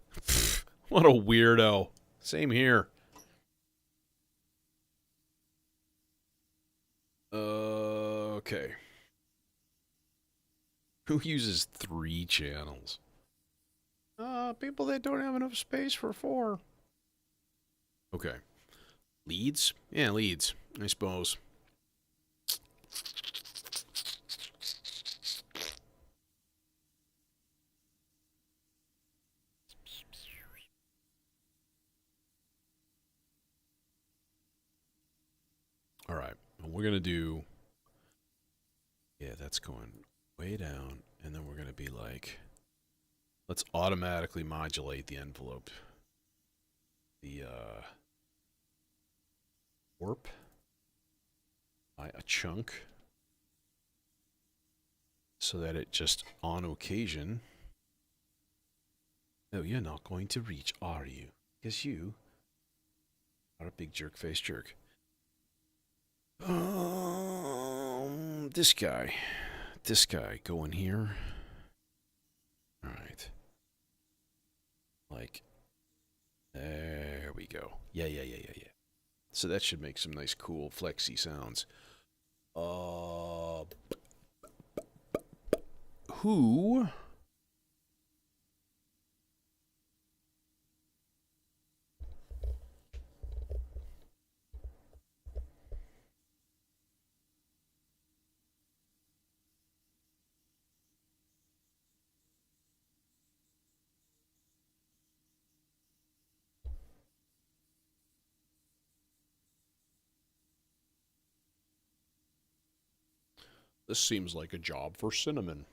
What a weirdo. Same here. Okay. Who uses 3 channels? People that don't have enough space for 4. Okay. Leads? Yeah, leads, I suppose. All right. We're going to do... Yeah, that's going way down. And then we're going to be like... Let's automatically modulate the envelope. The, warp. By a chunk. So that it just, on occasion... No, you're not going to reach, are you? Because you are a big jerk-faced jerk. This guy. This guy. Go in here. Alright. Like. There we go. Yeah. So that should make some nice, cool, flexy sounds. Who... This seems like a job for Cinnamon.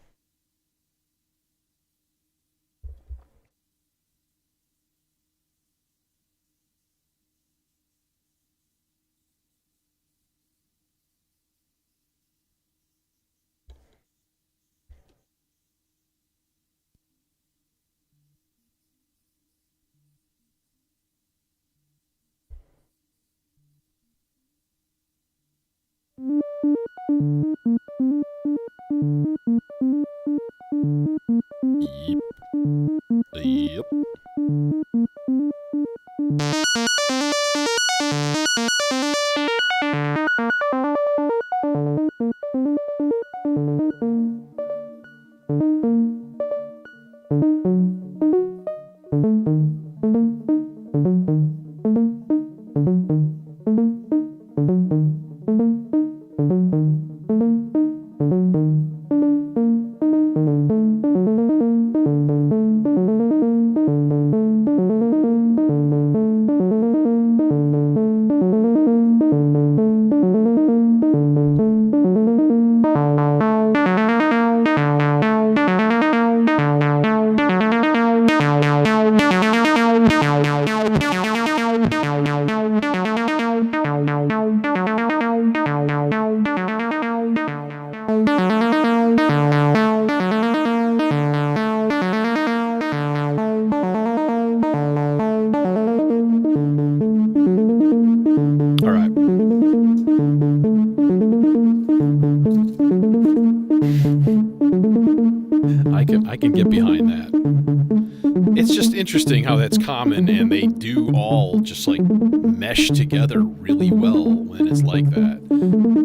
Yep. Yep. I can get behind that. It's just interesting how that's common, and they do all just like mesh together really well when it's like that.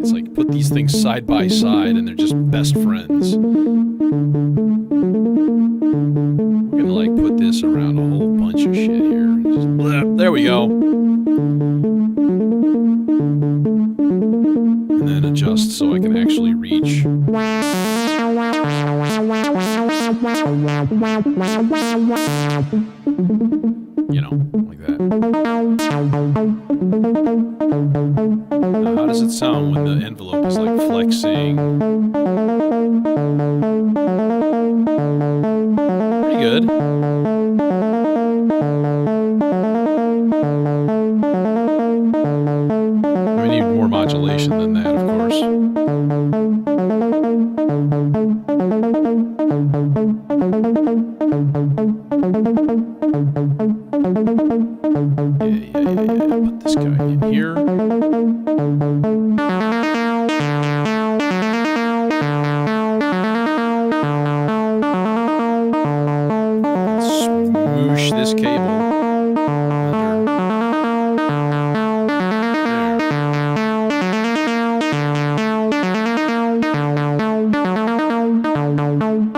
It's like put these things side by side, and they're just best friends. We're gonna like put this around a whole bunch of shit here. Just, bleh, there we go. And then adjust so I can actually reach. You know, like that. Now, how does it sound when the envelope is like flexing? Pretty good. We need more modulation than that, of course. Yeah. Put this guy in here. Smoosh this cable under. There.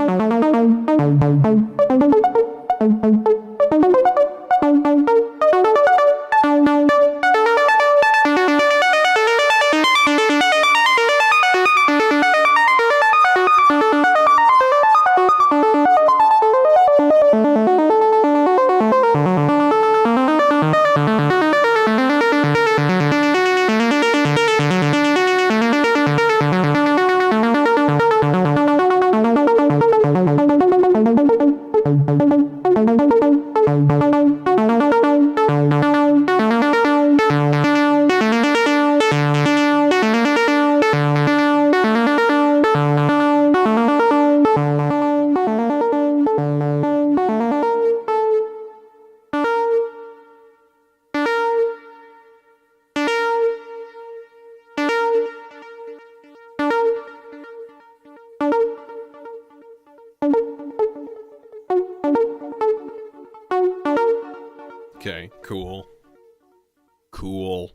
Okay, cool. Cool.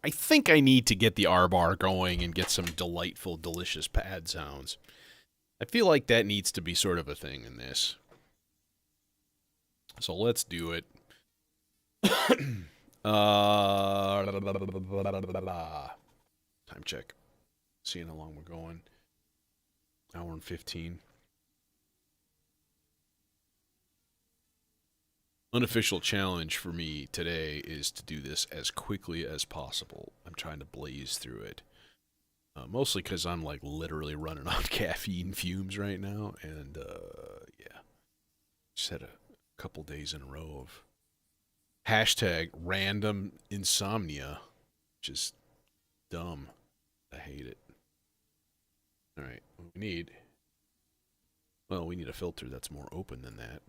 I think I need to get the R bar going and get some delightful, delicious pad sounds. I feel like that needs to be sort of a thing in this. So let's do it. Time check. Seeing how long we're going. Hour and 15. Unofficial challenge for me today is to do this as quickly as possible. I'm trying to blaze through it. Mostly because I'm like literally running on caffeine fumes right now. And yeah. Just had a couple days in a row of hashtag random insomnia. Which is dumb. I hate it. Alright, what we need... Well, we need a filter that's more open than that.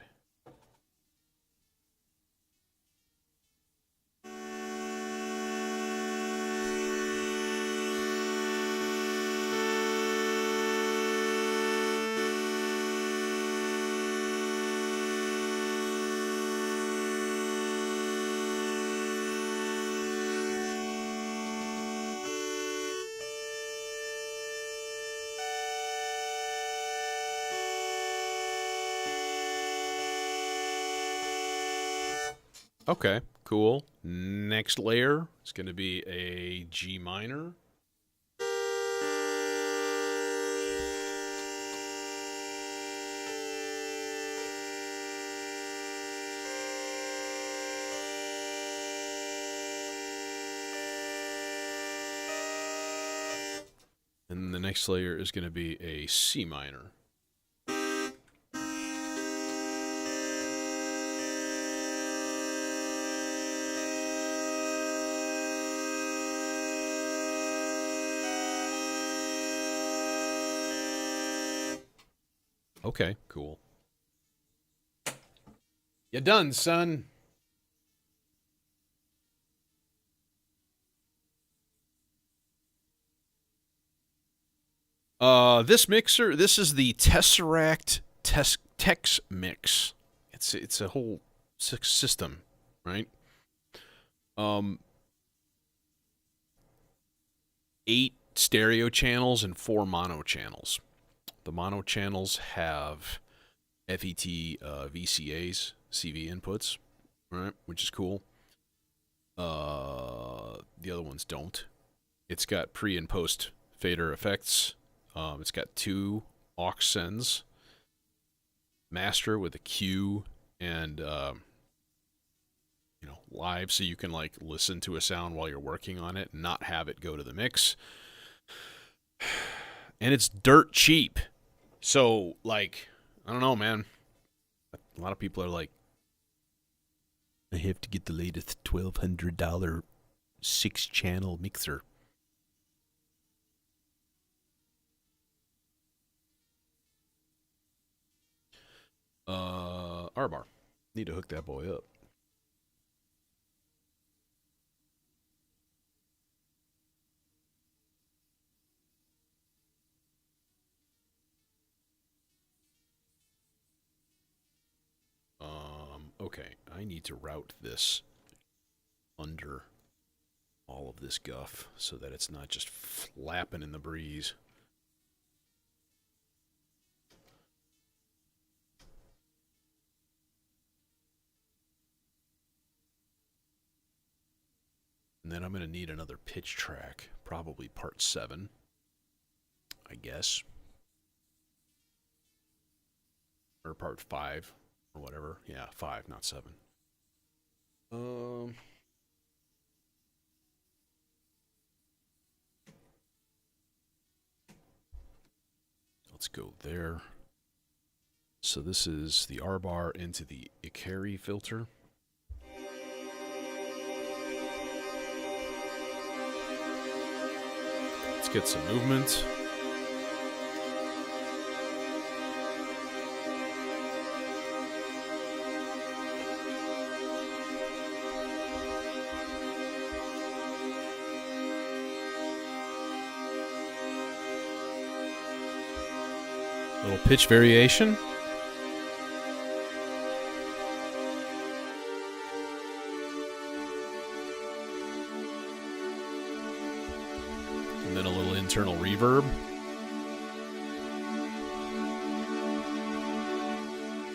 Okay, cool. Next layer is going to be a G minor. And the next layer is going to be a C minor. Okay, cool. You done, son. This mixer, this is the Tesseract Tex Mix. It's a whole system, right? 8 stereo channels and 4 mono channels. The mono channels have FET VCAs, CV inputs, right? Which is cool. The other ones don't. It's got pre and post fader effects. It's got 2 aux sends, master with a Q and live, so you can like listen to a sound while you're working on it and not have it go to the mix. And it's dirt cheap. So like, I don't know, man. A lot of people are like, I have to get the latest $1,200 6-channel mixer. R-bar. Need to hook that boy up. Okay, I need to route this under all of this guff so that it's not just flapping in the breeze. And then I'm going to need another pitch track, probably part 7, I guess. Or part 5, or whatever. Yeah, 5, not 7. Let's go there. So this is the R-bar into the Ikari filter. Let's get some movement. Little pitch variation. And then a little internal reverb.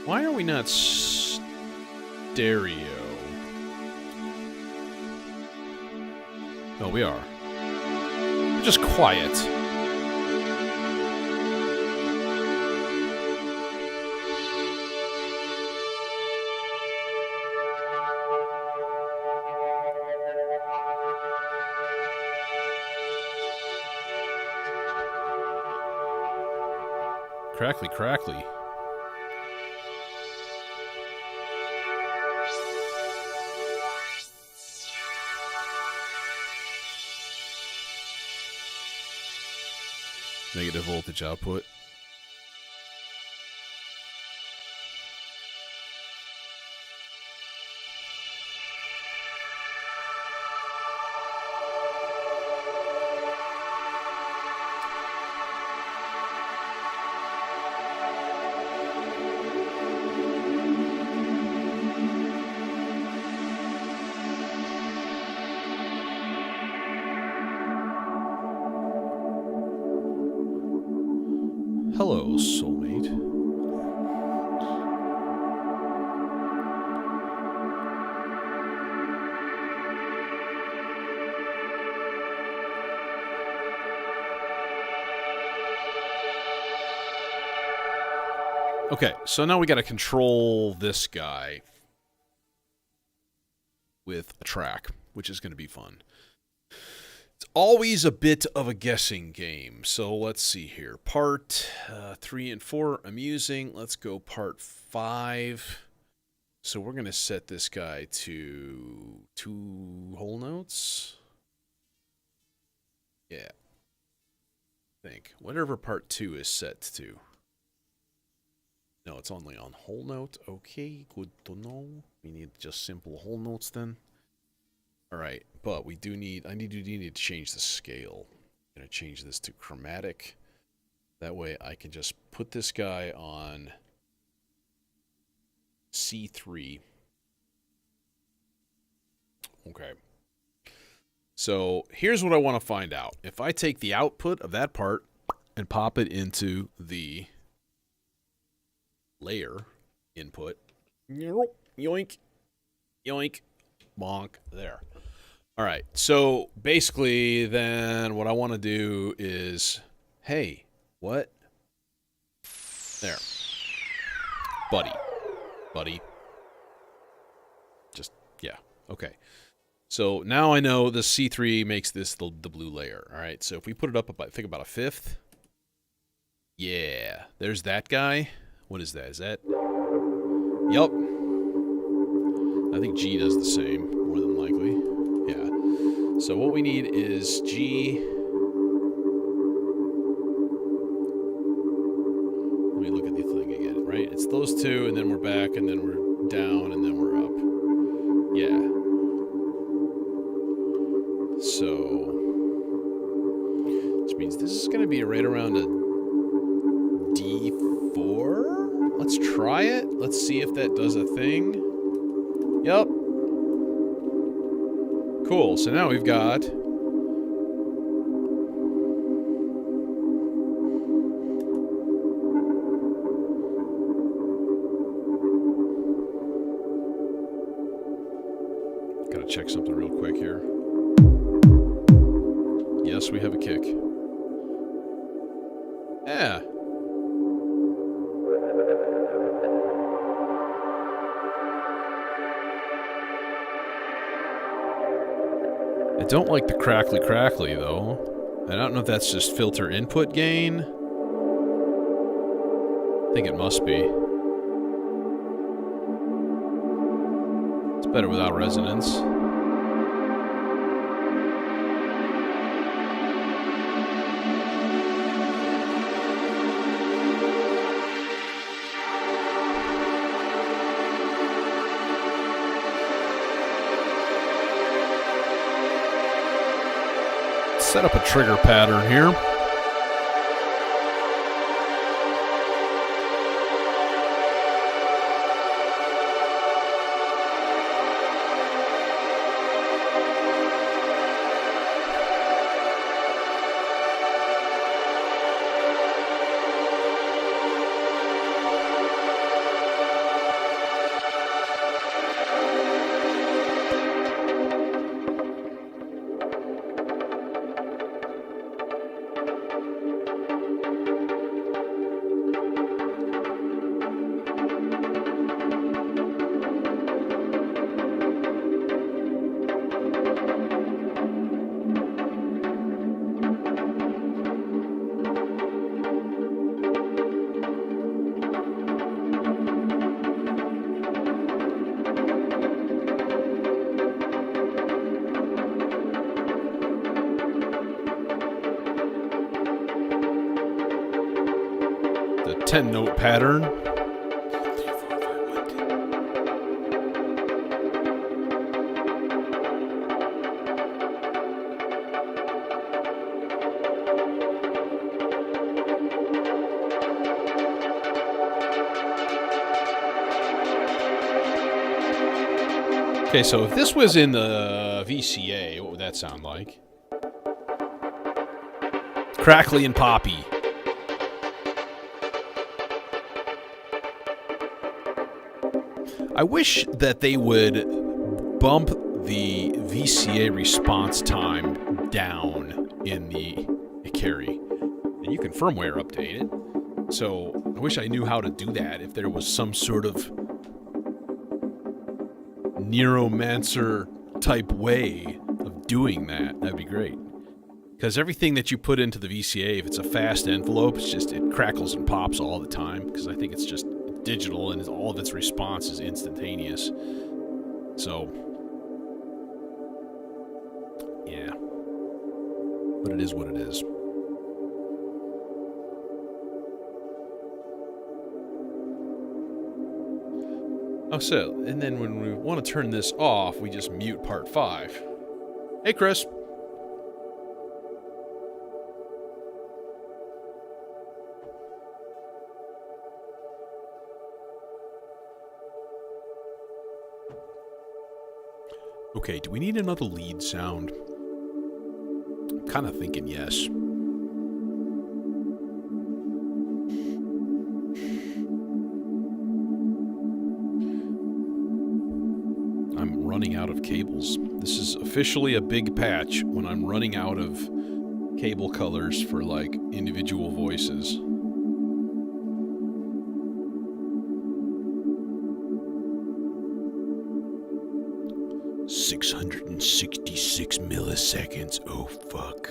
Why are we not stereo? No, we are. Just quiet. Crackly, crackly. Negative voltage output. Hello, soulmate. Okay, so now we got to control this guy with a track, which is going to be fun. It's always a bit of a guessing game. So let's see here. Part 3 and 4, amusing. Let's go part 5. So we're going to set this guy to 2 whole notes. Yeah. I think. Whatever part 2 is set to. No, it's only on whole note. Okay, good to know. We need just simple whole notes then. Alright, but we do need, I need to change the scale. I'm going to change this to chromatic. That way I can just put this guy on C3. Okay. So here's what I want to find out. If I take the output of that part and pop it into the layer input, yoink, yoink, bonk, there. All right, so basically then what I want to do is, hey, what? There. Buddy. Just, yeah, okay. So now I know the C3 makes this the blue layer. All right, so if we put it up about, think about a fifth. Yeah, there's that guy. What is that? Is that? Yup. I think G does the same, more than likely. Yeah. So what we need is G. Let me look at the thing again, right? It's those two, and then we're back, and then we're down, and then we're up. Yeah. So, which means this is going to be right around a D4. Let's try it. Let's see if that does a thing. Yep. Cool. So now we've got gotta check something real quick here. Yes, we have a kick. Yeah. I don't like the crackly though. I don't know if that's just filter input gain. I think it must be. It's better without resonance. Set up a trigger pattern here. 10-note pattern. Okay, so if this was in the VCA, what would that sound like? Crackly and poppy. I wish that they would bump the VCA response time down in the carry. And you can firmware update it. So I wish I knew how to do that if there was some sort of Neuromancer type way of doing that. That'd be great. Because everything that you put into the VCA, if it's a fast envelope, it crackles and pops all the time. Because I think it's just digital and all of its response is instantaneous. So, yeah. But it is what it is. Oh, so, and then when we want to turn this off, we just mute part 5. Hey, Chris. Okay, do we need another lead sound? I'm kind of thinking yes. I'm running out of cables. This is officially a big patch when I'm running out of cable colors for, like, individual voices. "666 milliseconds. Oh, fuck."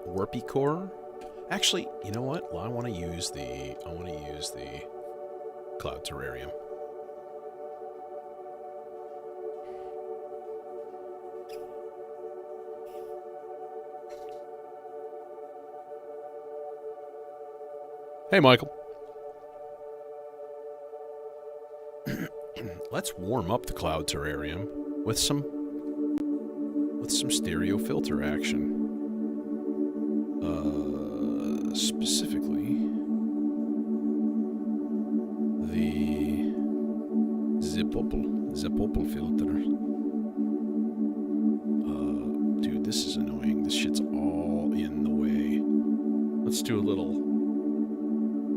Warpy core? Actually, you know what? Well, I want to use the Cloud Terrarium. Hey, Michael. Let's warm up the Cloud Terrarium with some stereo filter action. Specifically, the Zipopel filter. Dude, this is annoying. This shit's all in the way. Let's do a little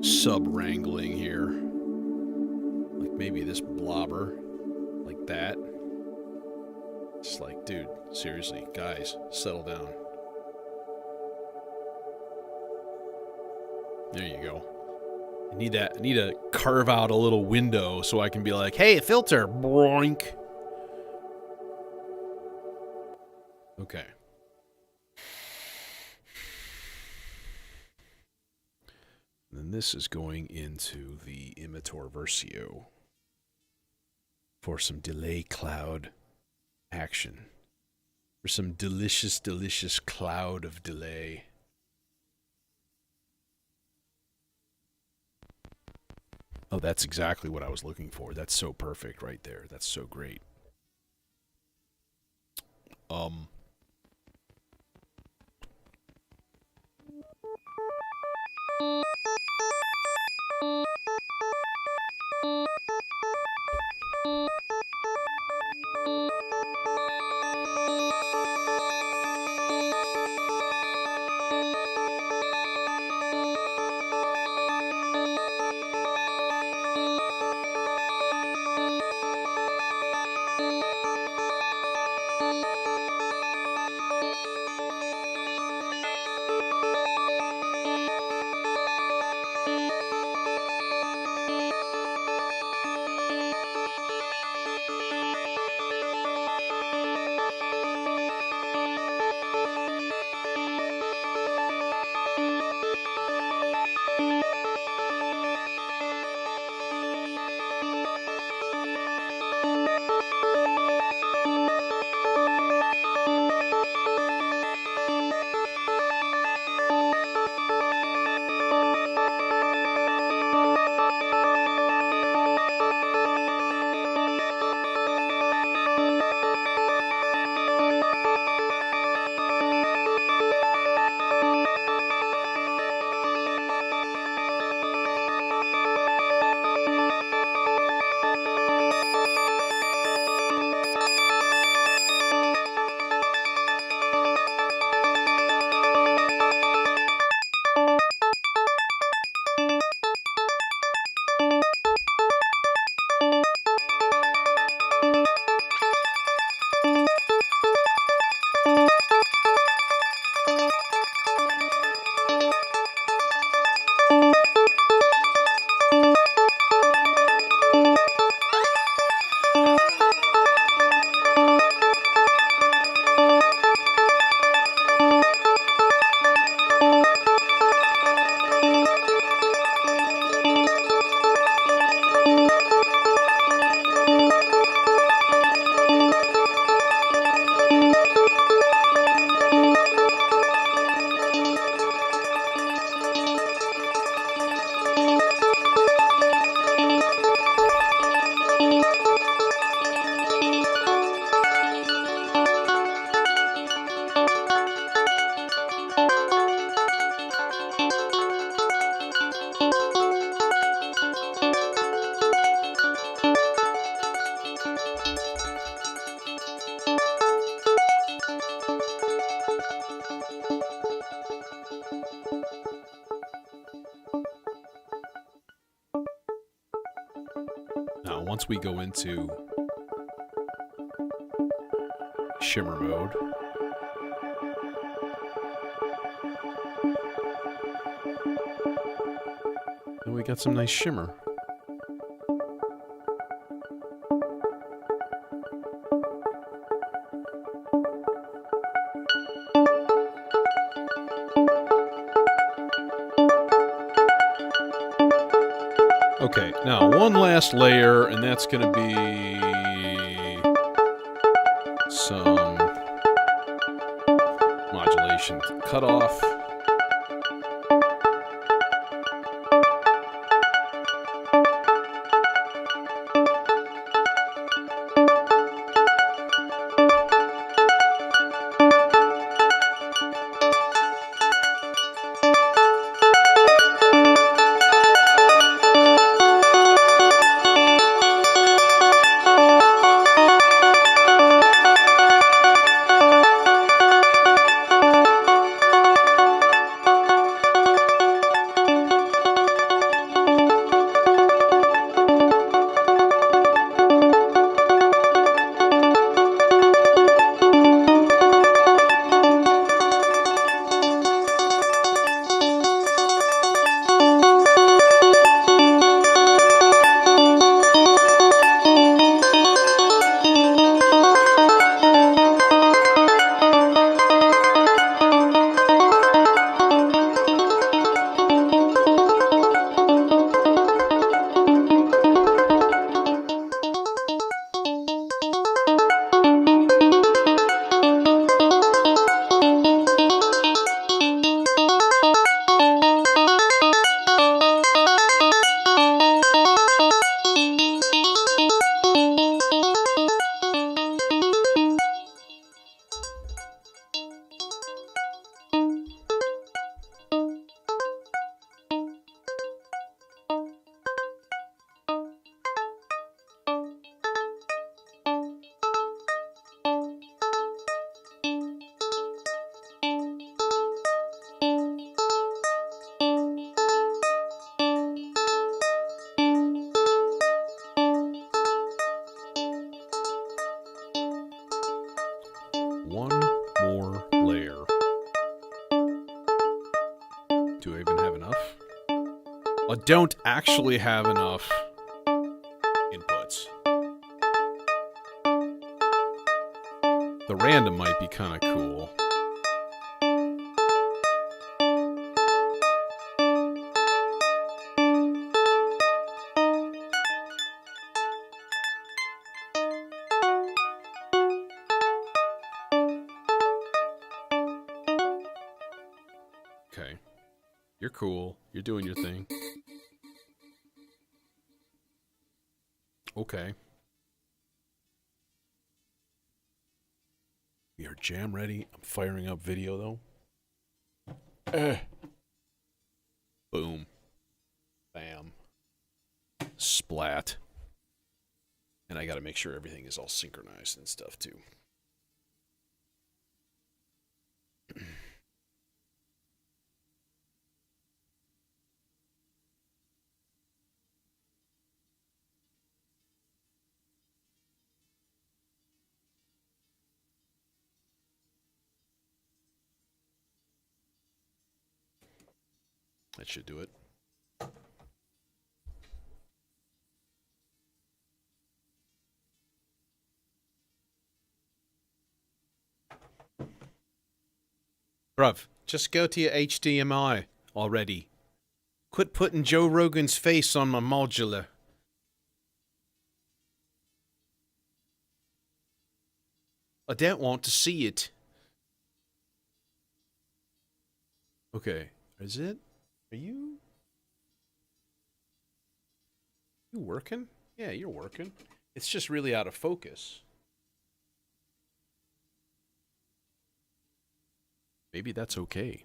sub-wrangling here. Like maybe this blobber. Like that. It's like, dude, seriously, guys, settle down. There you go. I need to carve out a little window so I can be like, hey, filter, boink. Okay. Then this is going into the Imitor Versio for some delay cloud action. For some delicious, delicious cloud of delay. Oh, that's exactly what I was looking for. That's so perfect right there. That's so great. once we go into shimmer mode, then we got some nice shimmer. Okay, now one last layer, and that's going to be some modulation cutoff. One more layer. Do I even have enough? I don't actually have enough inputs. The random might be kind of cool. Okay. You're cool. You're doing your thing. Okay. We are jam ready. I'm firing up video though. Boom. Bam. Splat. And I gotta make sure everything is all synchronized and stuff too. That should do it. Bruv, just go to your HDMI already. Quit putting Joe Rogan's face on my modular. I don't want to see it. Okay, is it? Are you working? Yeah, you're working. It's just really out of focus. Maybe that's okay.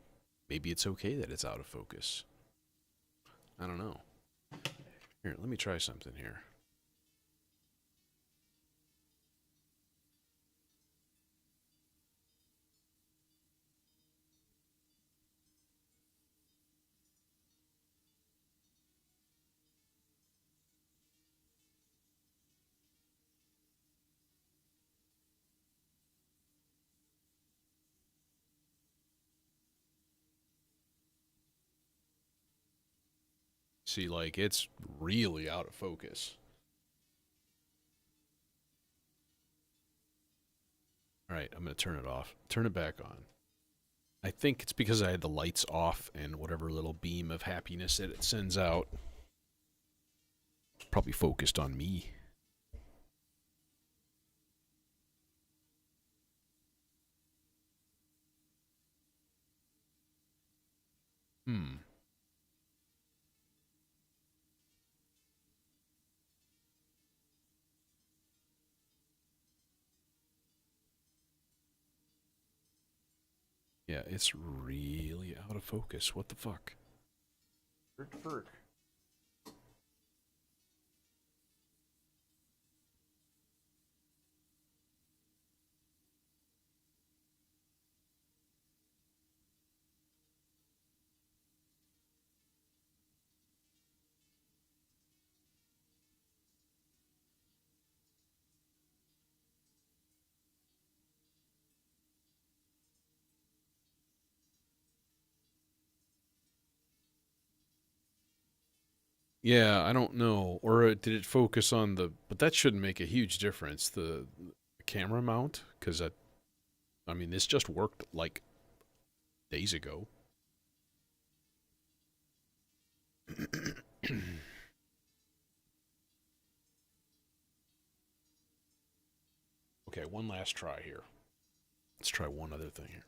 Maybe it's okay that it's out of focus. I don't know. Here, let me try something here. See, like, it's really out of focus. All right, I'm going to turn it off. Turn it back on. I think it's because I had the lights off and whatever little beam of happiness that it sends out probably focused on me. Hmm. Yeah, it's really out of focus. What the fuck? Ferk. Yeah, I don't know. Or did it focus on the? But that shouldn't make a huge difference. The camera mount, because I mean, this just worked like days ago. Okay, one last try here. Let's try one other thing here.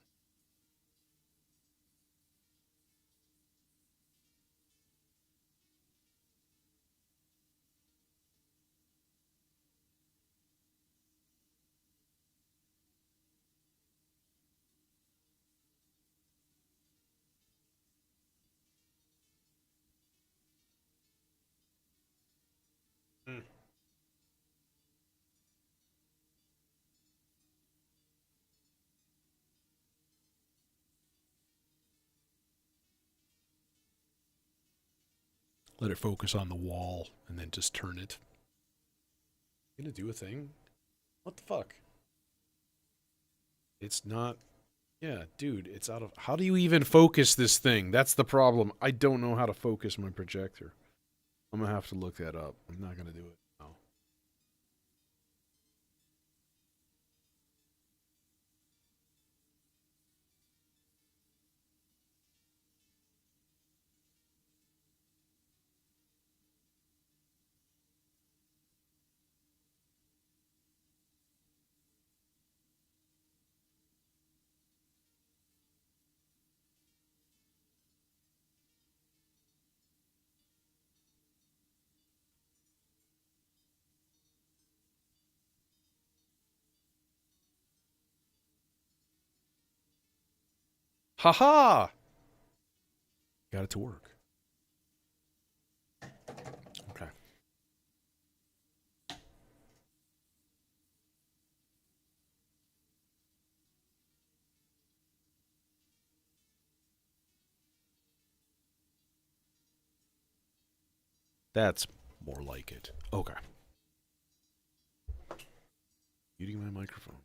Hmm. Let it focus on the wall and then just turn it. Gonna do a thing? What the fuck? It's not. Yeah, dude, it's out of. How do you even focus this thing? That's the problem. I don't know how to focus my projector. I'm gonna have to look that up. I'm not gonna do it now. Haha! Got it to work. Okay. That's more like it. Okay. Muting my microphone.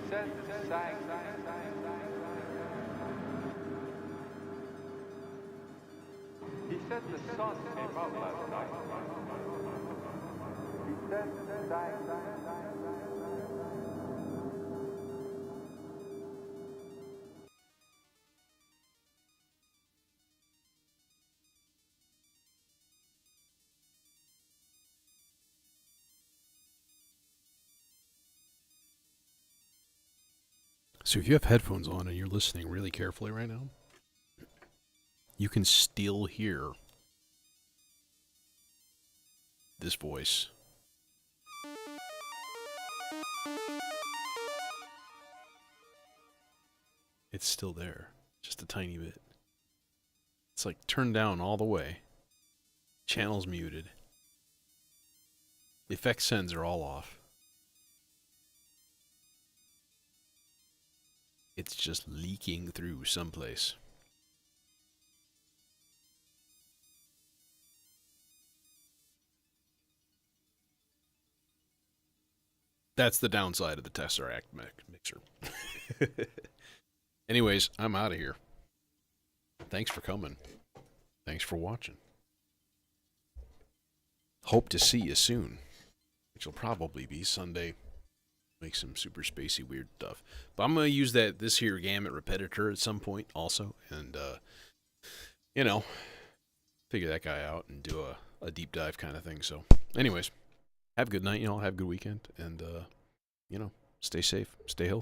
said the sang. He said the sun came out last night. He said the sang. So if you have headphones on and you're listening really carefully right now, you can still hear this voice. It's still there, just a tiny bit. It's like turned down all the way. Channel's muted. The effect sends are all off. It's just leaking through someplace. That's the downside of the Tesseract mixer. Anyways, I'm out of here. Thanks for coming. Thanks for watching. Hope to see you soon, which will probably be Sunday. Make some super spacey weird stuff. But I'm going to use this here gamut repetitor at some point also. And, figure that guy out and do a deep dive kind of thing. So anyways, have a good night, y'all. Have a good weekend. And, stay safe. Stay healthy.